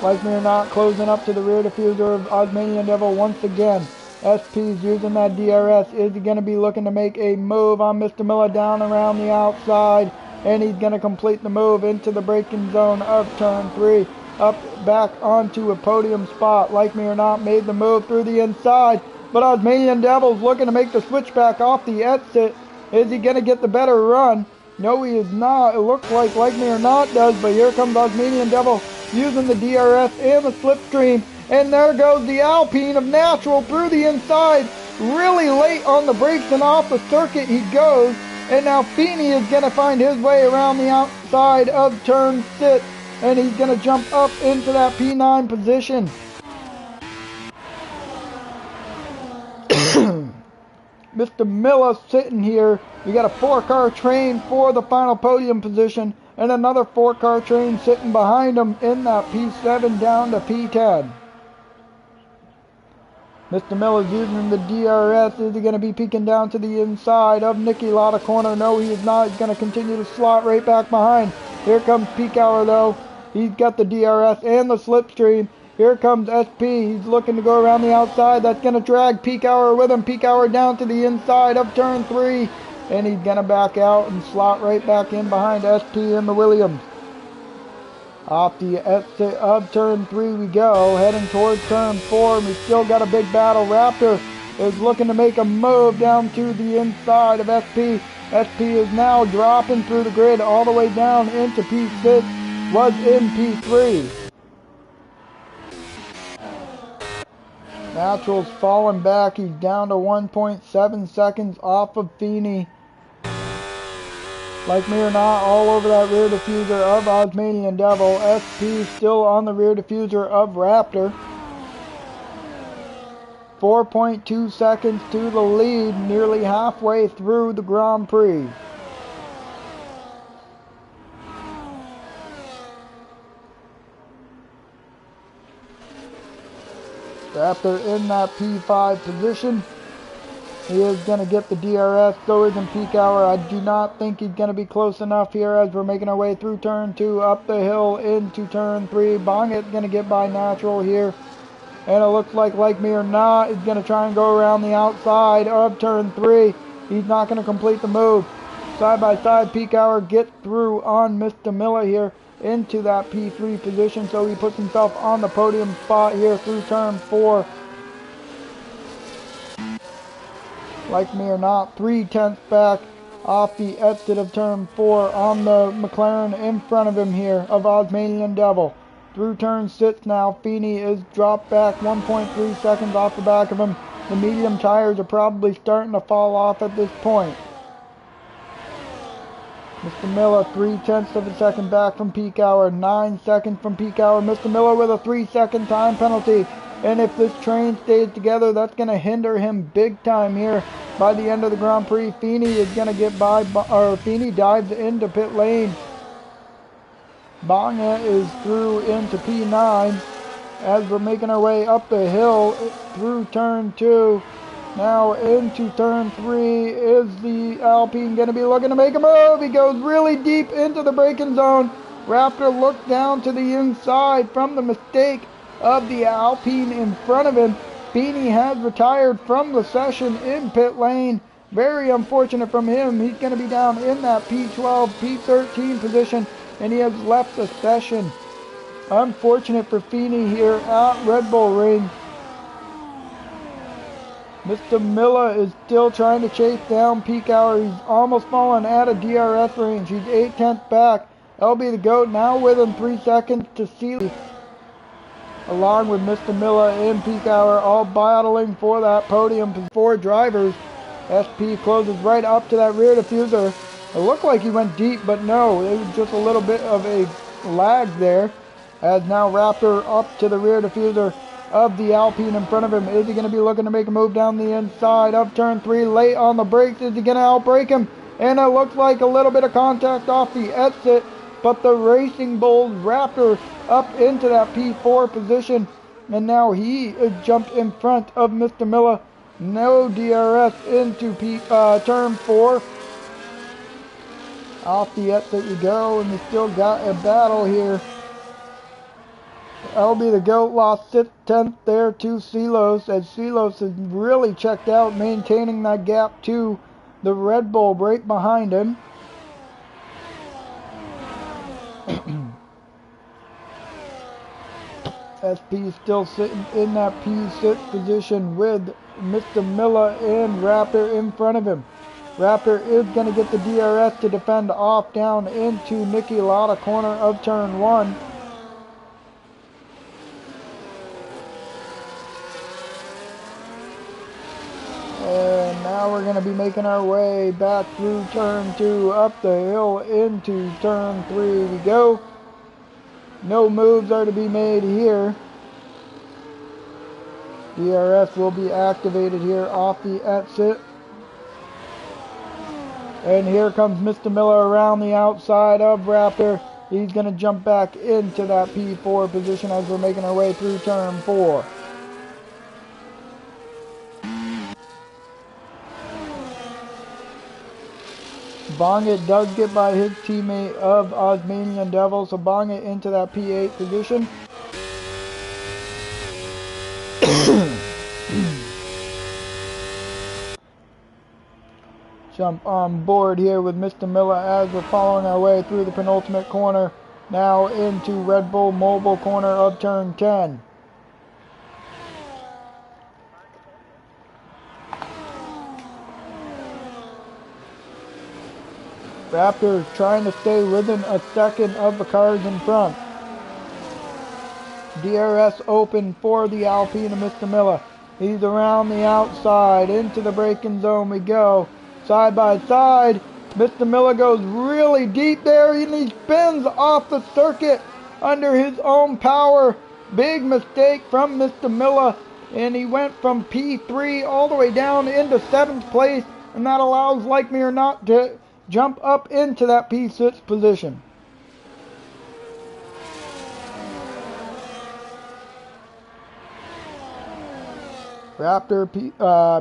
Like me or not, closing up to the rear diffuser of Osmanian Devil once again. SP's using that DRS. Is he going to be looking to make a move on Mr. Miller down around the outside? And he's going to complete the move into the braking zone of turn 3. Up back onto a podium spot. Like me or not, made the move through the inside. But Osmanian Devil's looking to make the switchback off the exit. Is he going to get the better run? No, he is not. It looks like Me or Not does, but here comes Osmanian Devil using the DRS and the slipstream. And there goes the Alpine of Natural through the inside. really late on the brakes, and off the circuit he goes. And now Feeney is going to find his way around the outside of turn 6, and he's going to jump up into that P9 position. Mr. Miller sitting here. We got a 4-car train for the final podium position, and another 4-car train sitting behind him in that P7 down to P10. Mr. Miller's using the DRS. Is he going to be peeking down to the inside of Nicky Lotta corner? No, he is not. He's going to continue to slot right back behind. Here comes Peak Hour, though. He's got the DRS and the slipstream. Here comes SP. He's looking to go around the outside. That's going to drag Peak Hour with him. Peak Hour down to the inside of turn 3. And he's going to back out and slot right back in behind SP in the Williams. Off the exit of turn 3 we go, heading towards turn 4, and we still got a big battle. Raptor is looking to make a move down to the inside of SP. SP is now dropping through the grid all the way down into P6, was in P3. Natural's falling back, he's down to 1.7 seconds off of Feeney. Like me or not, all over that rear diffuser of Osmanian Devil. SP still on the rear diffuser of Raptor. 4.2 seconds to the lead, nearly halfway through the Grand Prix. Raptor in that P5 position. He is going to get the DRS, so isn't Peak Hour. I do not think he's going to be close enough here as we're making our way through turn 2, up the hill into turn 3. Bongit's going to get by Natural here. And it looks like me or not, he's going to try and go around the outside of turn 3. He's not going to complete the move. Side by side, Peak Hour gets through on Mr. Miller here into that P3 position, so he puts himself on the podium spot here through turn 4. Like me or not, 3/10 back off the exit of turn 4 on the McLaren in front of him here of Osmanian Devil. Through turn 6 now, Feeney is dropped back 1.3 seconds off the back of him. The medium tires are probably starting to fall off at this point. Mr. Miller 0.3 of a second back from Peak Hour, 9 seconds from Peak Hour. Mr. Miller with a 3-second time penalty. And if this train stays together, that's going to hinder him big time here. By the end of the Grand Prix, Feeney is going to get by, or Feeney dives into pit lane. Bonga is through into P9 as we're making our way up the hill through turn 2. Now into turn 3. Is the Alpine going to be looking to make a move? He goes really deep into the braking zone. Raptor looks down to the inside from the mistake of the Alpine in front of him. Feeney has retired from the session in pit lane. Very unfortunate from him. He's going to be down in that P12, P13 position, and he has left the session. Unfortunate for Feeney here at Red Bull Ring. Mr. Miller is still trying to chase down Peak Hour. He's almost fallen out of DRS range. He's 0.8 back. LB the GOAT now with him 3 seconds to Sealy, along with Mr. Miller and Peak Hour, all battling for that podium. 4 drivers. SP closes right up to that rear diffuser. It looked like he went deep, but no, it was just a little bit of a lag there. As now Raptor up to the rear diffuser of the Alpine in front of him. Is he going to be looking to make a move down the inside of turn 3? Late on the brakes. Is he going to outbrake him? And it looks like a little bit of contact off the exit. But the Racing Bulls Raptor up into that P4 position. And now he jumped in front of Mr. Miller. No DRS into turn 4. Off the exit you go, and we still got a battle here. LB the GOAT lost 10th there to Silos, as Silos has really checked out, maintaining that gap to the Red Bull right behind him. SP still sitting in that P6 position with Mr. Miller and Raptor in front of him. Raptor is going to get the DRS to defend off down into Nicky Lotta corner of turn 1. Now we're going to be making our way back through turn 2, up the hill into turn 3 we go. No moves are to be made here. DRS will be activated here off the exit. And here comes Mr. Miller around the outside of Raptor. He's going to jump back into that P4 position as we're making our way through turn 4. Bongit does get by his teammate of Osmanian Devil, so Bongit into that P8 position. Jump on board here with Mr. Miller as we're following our way through the penultimate corner, now into Red Bull Mobile corner of turn 10. Raptor trying to stay within a second of the cars in front. DRS open for the Alpine of Mr. Miller. He's around the outside. Into the braking zone we go. Side by side. Mr. Miller goes really deep there and he spins off the circuit under his own power. Big mistake from Mr. Miller. And he went from P3 all the way down into 7th place. And that allows Like Me or Not to jump up into that P6 position. Raptor,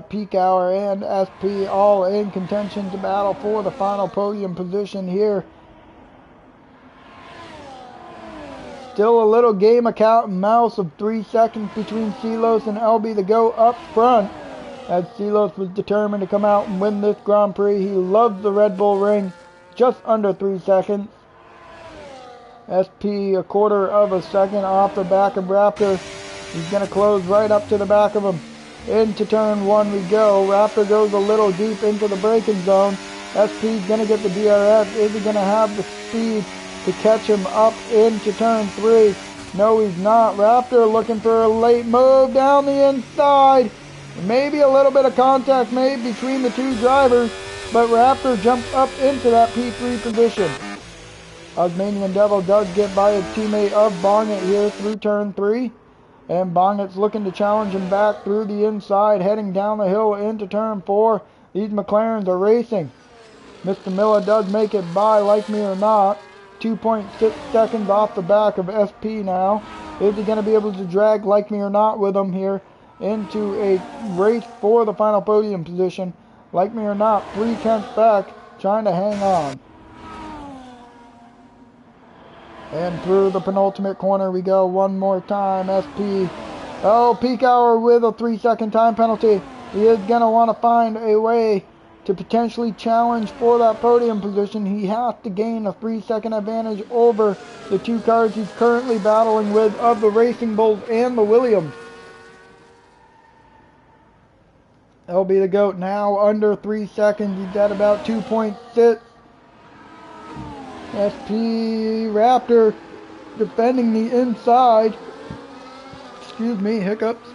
Peak Hour, and SP all in contention to battle for the final podium position here. Still a little game of cat and mouse of 3 seconds between Silos and LB the Goat up front, as Silos was determined to come out and win this Grand Prix. He loves the Red Bull ring, just under 3 seconds. SP a quarter of a second off the back of Raptor. He's going to close right up to the back of him. Into turn 1 we go. Raptor goes a little deep into the braking zone. SP's going to get the DRS. Is he going to have the speed to catch him up into turn 3? No, he's not. Raptor looking for a late move down the inside. Maybe a little bit of contact made between the two drivers, but Raptor jumps up into that P3 position. Osmanian Devil does get by his teammate of Bongit here through turn 3. And Bongit's looking to challenge him back through the inside, heading down the hill into turn 4. These McLarens are racing. Mr. Miller does make it by Like Me or Not. 2.6 seconds off the back of SP now. Is he going to be able to drag Like Me or Not with him here into a race for the final podium position? Like Me or Not, 3/10 back, trying to hang on. And through the penultimate corner we go one more time. SP. Oh, Peak Hour with a 3-second time penalty. He is going to want to find a way to potentially challenge for that podium position. He has to gain a 3-second advantage over the two cars he's currently battling with of the Racing Bulls and the Williams. LB the Goat now under 3 seconds. He's at about 2.6. SP Raptor defending the inside. Excuse me, hiccups.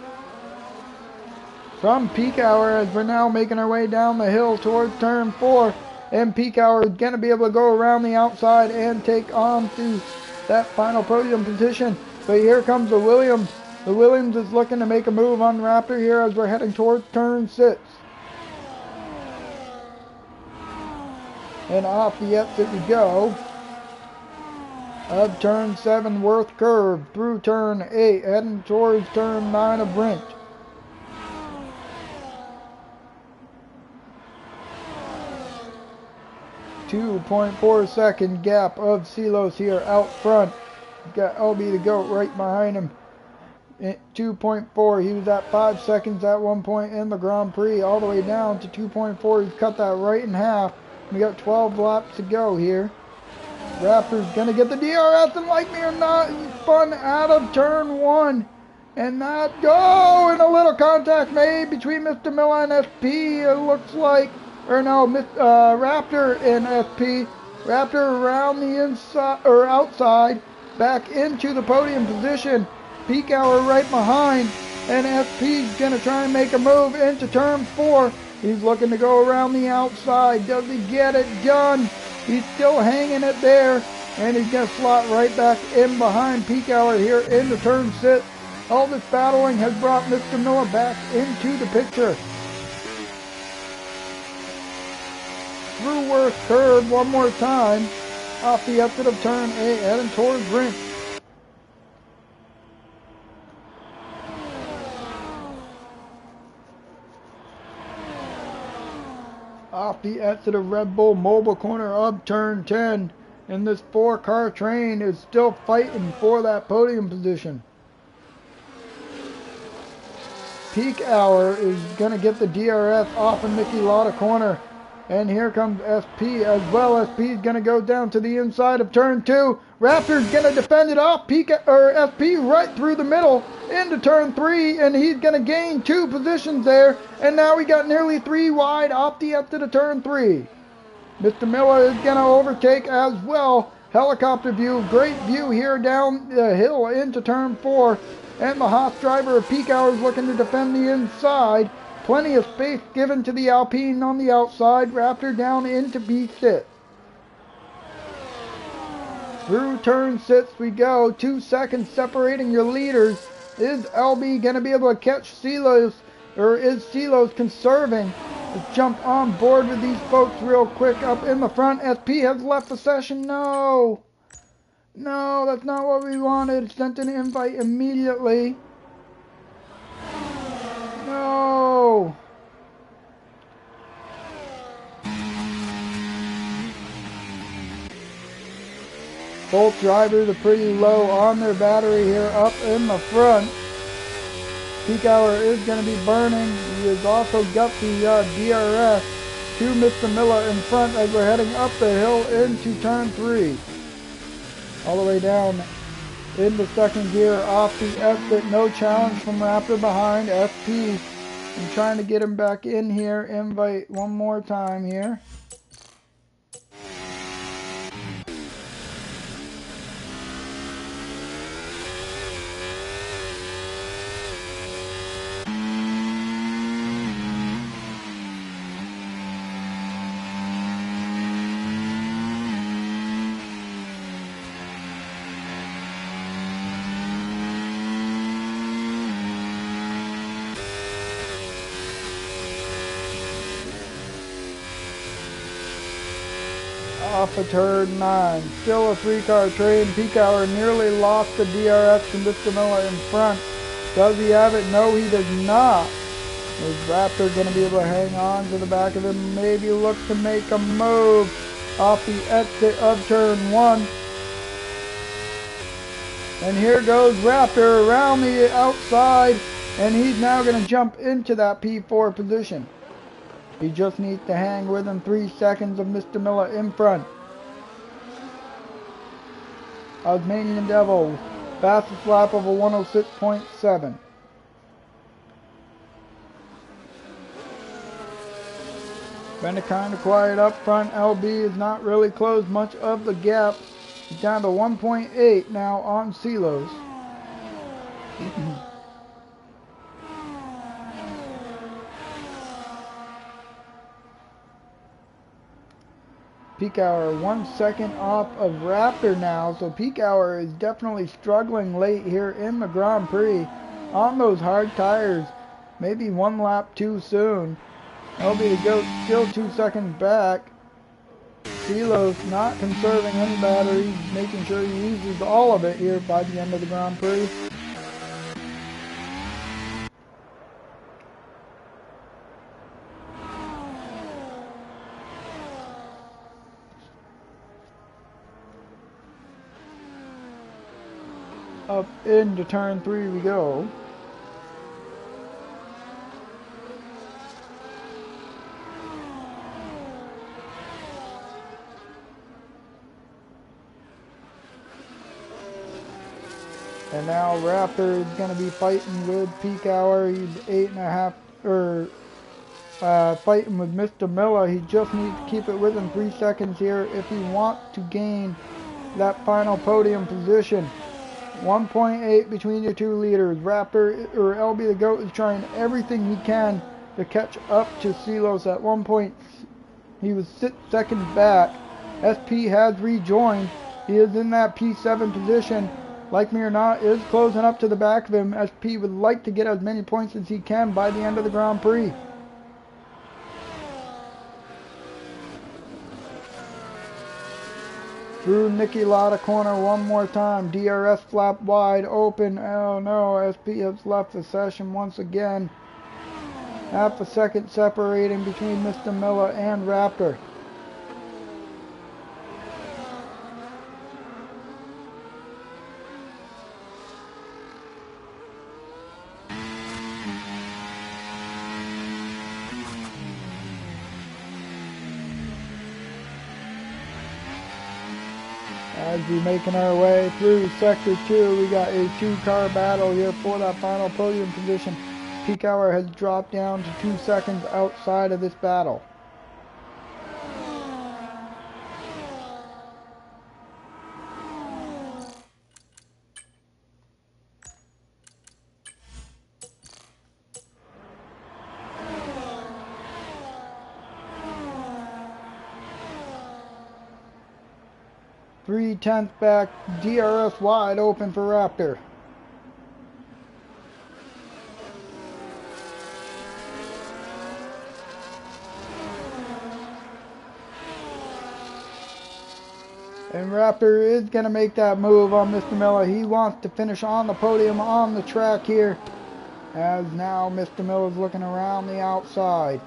From Peak Hour as we're now making our way down the hill towards turn 4. And Peak Hour is going to be able to go around the outside and take on to that final podium position. But here comes the Williams. The Williams is looking to make a move on Raptor here as we're heading towards turn 6. And off the exit we go of turn 7 Worth Curve through turn 8, heading towards turn 9 of Brent. .4 gap of Silos here out front. Got LB the Goat right behind him. 2.4. He was at 5 seconds at one point in the Grand Prix, all the way down to 2.4. He's cut that right in half. We got 12 laps to go here. Raptor's gonna get the DRS, and Like Me or Not, he's spun out of turn 1. And that and a little contact made between Mr. Miller and SP, it looks like. Or no, Raptor and SP. Raptor around the inside or outside, back into the podium position. Peak Hour right behind, and SP's gonna try and make a move into turn 4. He's looking to go around the outside. Does he get it done? He's still hanging it there. And he's going to slot right back in behind Peak Hour here into turn 6. All this battling has brought Mr. Miller back into the picture. Through Worth curve one more time. Off the exit of turn 8, heading towards Rink. Off the exit of Red Bull Mobile corner of turn 10. And this 4-car train is still fighting for that podium position. Peak Hour is going to get the DRS off of Mickey Lotta corner. And here comes SP as well. SP is going to go down to the inside of turn 2. Raptor's going to defend it off SP right through the middle into turn 3. And he's going to gain 2 positions there. And now we got nearly 3 wide off the exit of turn 3. Mr. Miller is going to overtake as well. Helicopter view, great view here down the hill into turn 4. And the Haas driver of Peak Hour is looking to defend the inside. Plenty of space given to the Alpine on the outside. Raptor down into B6. Through turn 6 we go. 2 seconds separating your leaders. Is LB going to be able to catch Silos? Or is Silos conserving? Let's jump on board with these folks real quick up in the front. SP has left the session. No. No, that's not what we wanted. Sent an invite immediately. No. Both drivers are pretty low on their battery here up in the front. Peak Hour is going to be burning. He has also got the DRS to Mr. Miller in front as we're heading up the hill into turn 3. All the way down into second gear off the exit. No challenge from Raptor behind. SP. I'm trying to get him back in here. Invite one more time here. Off of turn 9. Still a 3-car train. Peak Hour nearly lost the DRS to Mr. Miller in front. Does he have it? No, he does not. Is Raptor going to be able to hang on to the back of him? Maybe look to make a move off the exit of turn 1. And here goes Raptor around the outside. And he's now going to jump into that P4 position. He just needs to hang within 3 seconds of Mr. Miller in front. Tasmanian Devil, fastest lap of a 106.7. Been kind of quiet up front. LB has not really closed much of the gap. He's down to 1.8 now on Silos. Peak Hour 1 second off of Raptor now, so Peak Hour is definitely struggling late here in the Grand Prix on those hard tires. Maybe 1 lap too soon. LB to go still 2 seconds back. Silos not conserving any batteries, making sure he uses all of it here by the end of the Grand Prix. Up into turn 3 we go. And now Raptor is going to be fighting with Peak Hour. He's 8.5, fighting with Mr. Miller. He just needs to keep it within 3 seconds here if he wants to gain that final podium position. 1.8 between your two leaders. Raptor, or LB the GOAT, is trying everything he can to catch up to Silos. At one point, he was 6 seconds back. SP has rejoined. He is in that P7 position. Like me or not, is closing up to the back of him. SP would like to get as many points as he can by the end of the Grand Prix. Through Nicky Lotta corner one more time. DRS flap wide open. Oh no, SP has left the session once again. Half a second separating between Mr. Miller and Raptor. As we're making our way through Sector 2, we got a 2-car battle here for that final podium position. Peak hour has dropped down to 2 seconds outside of this battle. Three-tenths back, DRS wide open for Raptor. And Raptor is going to make that move on Mr. Miller. He wants to finish on the podium on the track here. As now Mr. Miller's looking around the outside.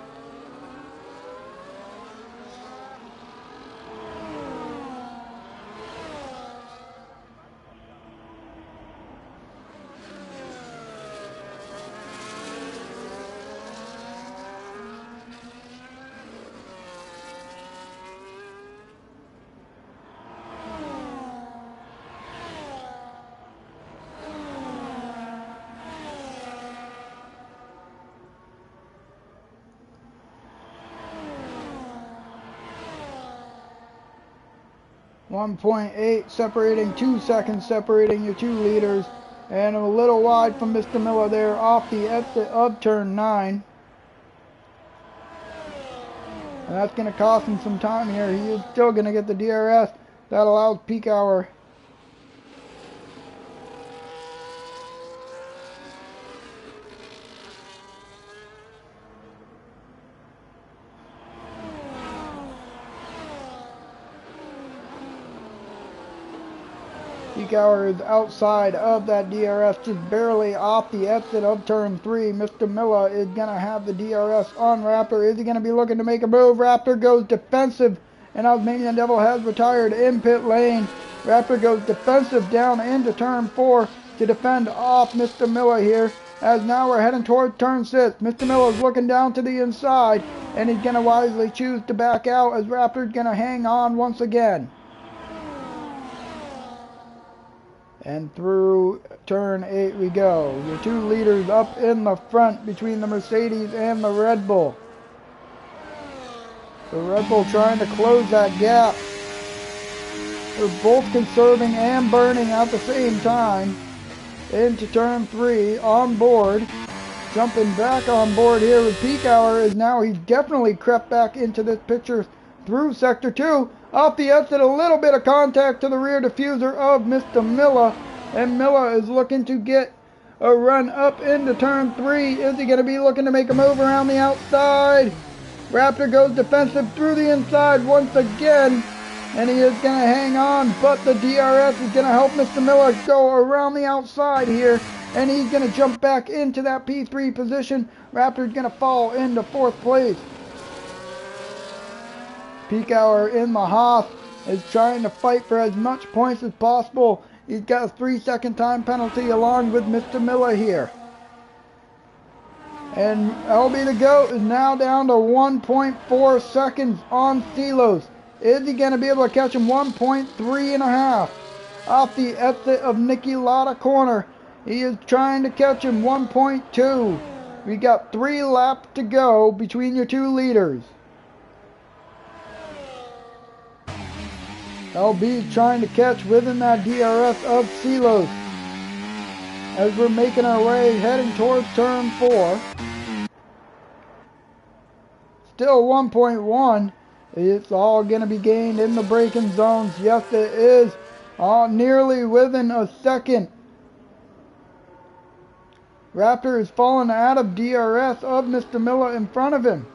.8 separating, 2 seconds separating your 2 leaders, and a little wide from Mr. Miller there off the exit of turn 9. And that's going to cost him some time here. He is still going to get the DRS. That allows peak hour. Peak hour is outside of that DRS, just barely off the exit of turn 3. Mr. Miller is going to have the DRS on Raptor. Is he going to be looking to make a move? Raptor goes defensive, and Osmanian Devil has retired in pit lane. Raptor goes defensive down into turn 4 to defend off Mr. Miller here, as now we're heading towards turn 6. Mr. Miller is looking down to the inside, and he's going to wisely choose to back out as Raptor's going to hang on once again. And through turn 8 we go. Your 2 leaders up in the front between the Mercedes and the Red Bull. The Red Bull trying to close that gap. They're both conserving and burning at the same time. Into turn 3, on board. Jumping back on board here with peak hour is now he's definitely crept back into this picture through sector 2. Off the exit, a little bit of contact to the rear diffuser of Mr. Miller. And Miller is looking to get a run up into turn 3. Is he going to be looking to make a move around the outside? Raptor goes defensive through the inside once again. And he is going to hang on, but the DRS is going to help Mr. Miller go around the outside here. And he's going to jump back into that P3 position. Raptor's going to fall into 4th place. Peak hour in the Haas is trying to fight for as much points as possible. He's got a 3-second time penalty along with Mr. Miller here. And LB the GOAT is now down to 1.4 seconds on Silos. Is he going to be able to catch him? 1.3 and a half off the exit of Nicky Lotta corner. He is trying to catch him. 1.2. We got 3 laps to go between your 2 leaders. LB trying to catch within that DRS of Silos. As we're making our way heading towards turn 4. still 1.1. It's all going to be gained in the braking zones. Yes, it is. Nearly within a second. Raptor is falling out of DRS of Mr. Miller in front of him.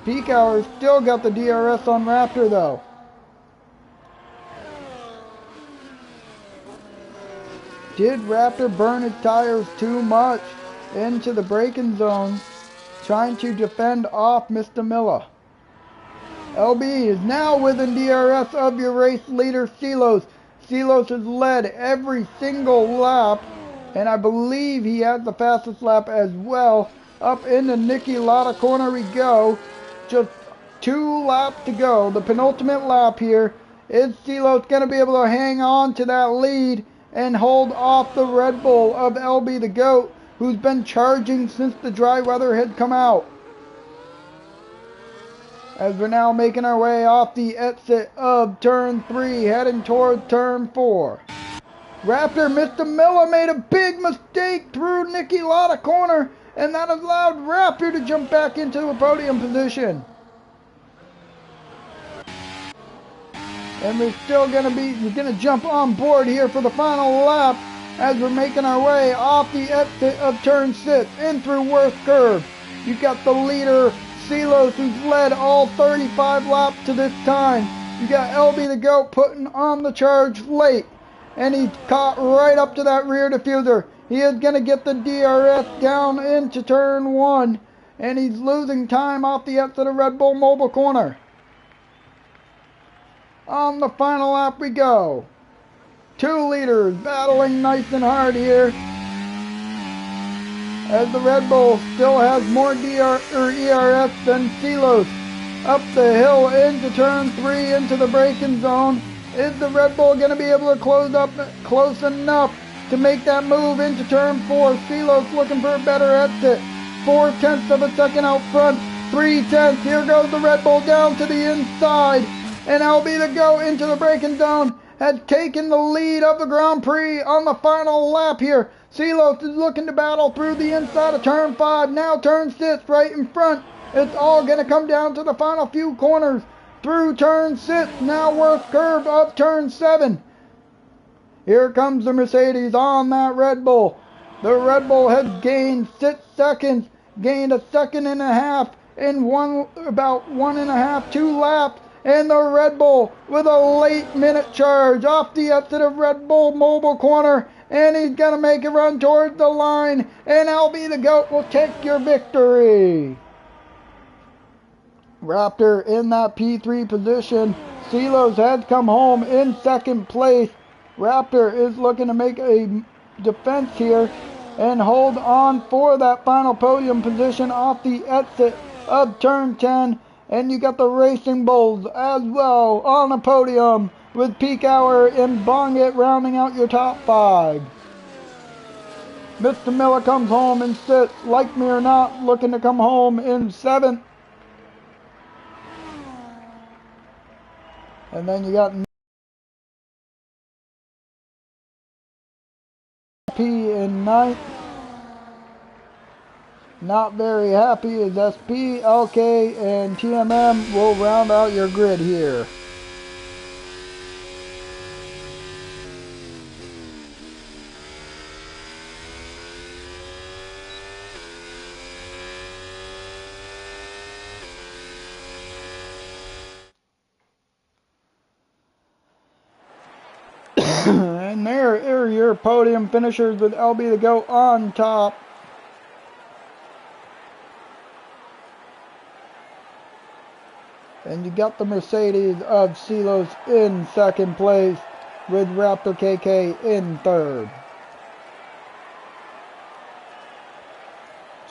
Peak Hour still got the DRS on Raptor though. Did Raptor burn his tires too much into the braking zone, trying to defend off Mr. Miller? LB is now within DRS of your race leader, Silos. Silos has led every single lap, and I believe he has the fastest lap as well. Up into Nicky Lotta corner we go. Just 2 laps to go. The penultimate lap here. Is Silos going to be able to hang on to that lead and hold off the Red Bull of LB the GOAT, who's been charging since the dry weather had come out? As we're now making our way off the exit of turn 3, heading toward turn 4. Raptor, Mr. Miller made a big mistake through Nicky Lotta corner, and that allowed Raptor to jump back into a podium position. And we're still going to jump on board here for the final lap as we're making our way off the exit of turn 6 in through Worth Curve. You've got the leader, Silos, who's led all 35 laps to this time. You got LB the GOAT putting on the charge late, and he's caught right up to that rear diffuser. He is going to get the DRS down into turn 1, and he's losing time off the exit of Red Bull Mobile corner. On the final lap we go. 2 leaders battling nice and hard here, as the Red Bull still has more ERS than Silos. Up the hill into turn 3 into the braking zone. Is the Red Bull going to be able to close enough to make that move into turn 4? Silos looking for a better exit. 4/10 of a second out front. 3/10. Here goes the Red Bull down to the inside. And LB the GOAT into the braking zone has taken the lead of the Grand Prix on the final lap here. Silos is looking to battle through the inside of turn 5. Now turn 6 right in front. It's all going to come down to the final few corners. Through turn 6, now Worth Curve up turn 7. Here comes the Mercedes on that Red Bull. The Red Bull has gained 6 seconds, gained a second and a half in about 1.5, 2 laps. And the Red Bull with a late minute charge off the exit of Red Bull Mobile corner. And he's going to make a run towards the line. And LB the GOAT will take your victory. Raptor in that P3 position. Silos has come home in second place. Raptor is looking to make a defense here and hold on for that final podium position off the exit of turn 10. And you got the Racing Bulls as well on a podium with Peak Hour and Bong It rounding out your top 5. Mr. Miller comes home in 6th. Like me or not, looking to come home in 7th. And then you got P in 9th. Not very happy is SP, LK, and TMM will round out your grid here. And there are your podium finishers with LB the GOAT on top. And you got the Mercedes of Silos in second place with Raptor KK in third.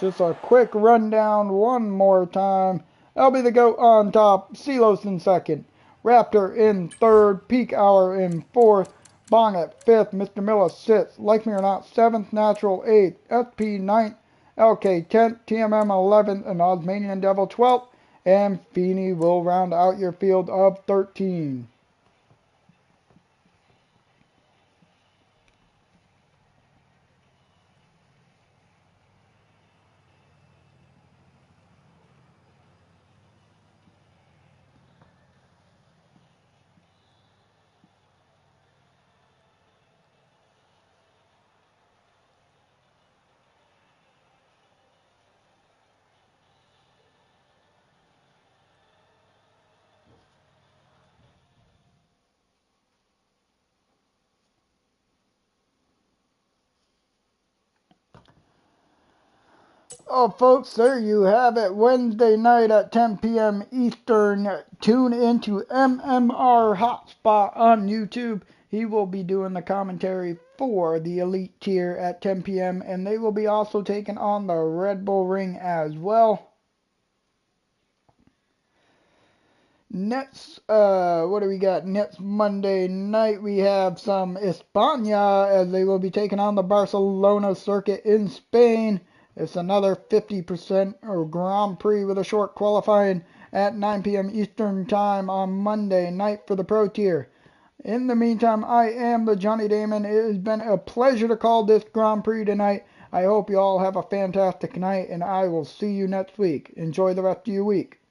Just a quick rundown one more time. LB the GOAT on top, Silos in second, Raptor in third, Peak Hour in fourth, Bong at fifth, Mr. Miller sixth, Like Me or Not seventh, Natural eighth, SP ninth, LK 10th, TMM 11th, and Osmanian Devil 12th. And Feeney will round out your field of 13. Oh, folks, there you have it. Wednesday night at 10 p.m. Eastern. Tune into MMR Hotspot on YouTube. He will be doing the commentary for the Elite tier at 10 p.m. and they will be also taking on the Red Bull Ring as well. Next, what do we got? Next Monday night, we have some España as they will be taking on the Barcelona circuit in Spain. It's another 50% or Grand Prix with a short qualifying at 9 p.m. Eastern Time on Monday night for the Pro Tier. In the meantime, I am the Johnny Damon. It has been a pleasure to call this Grand Prix tonight. I hope you all have a fantastic night, and I will see you next week. Enjoy the rest of your week.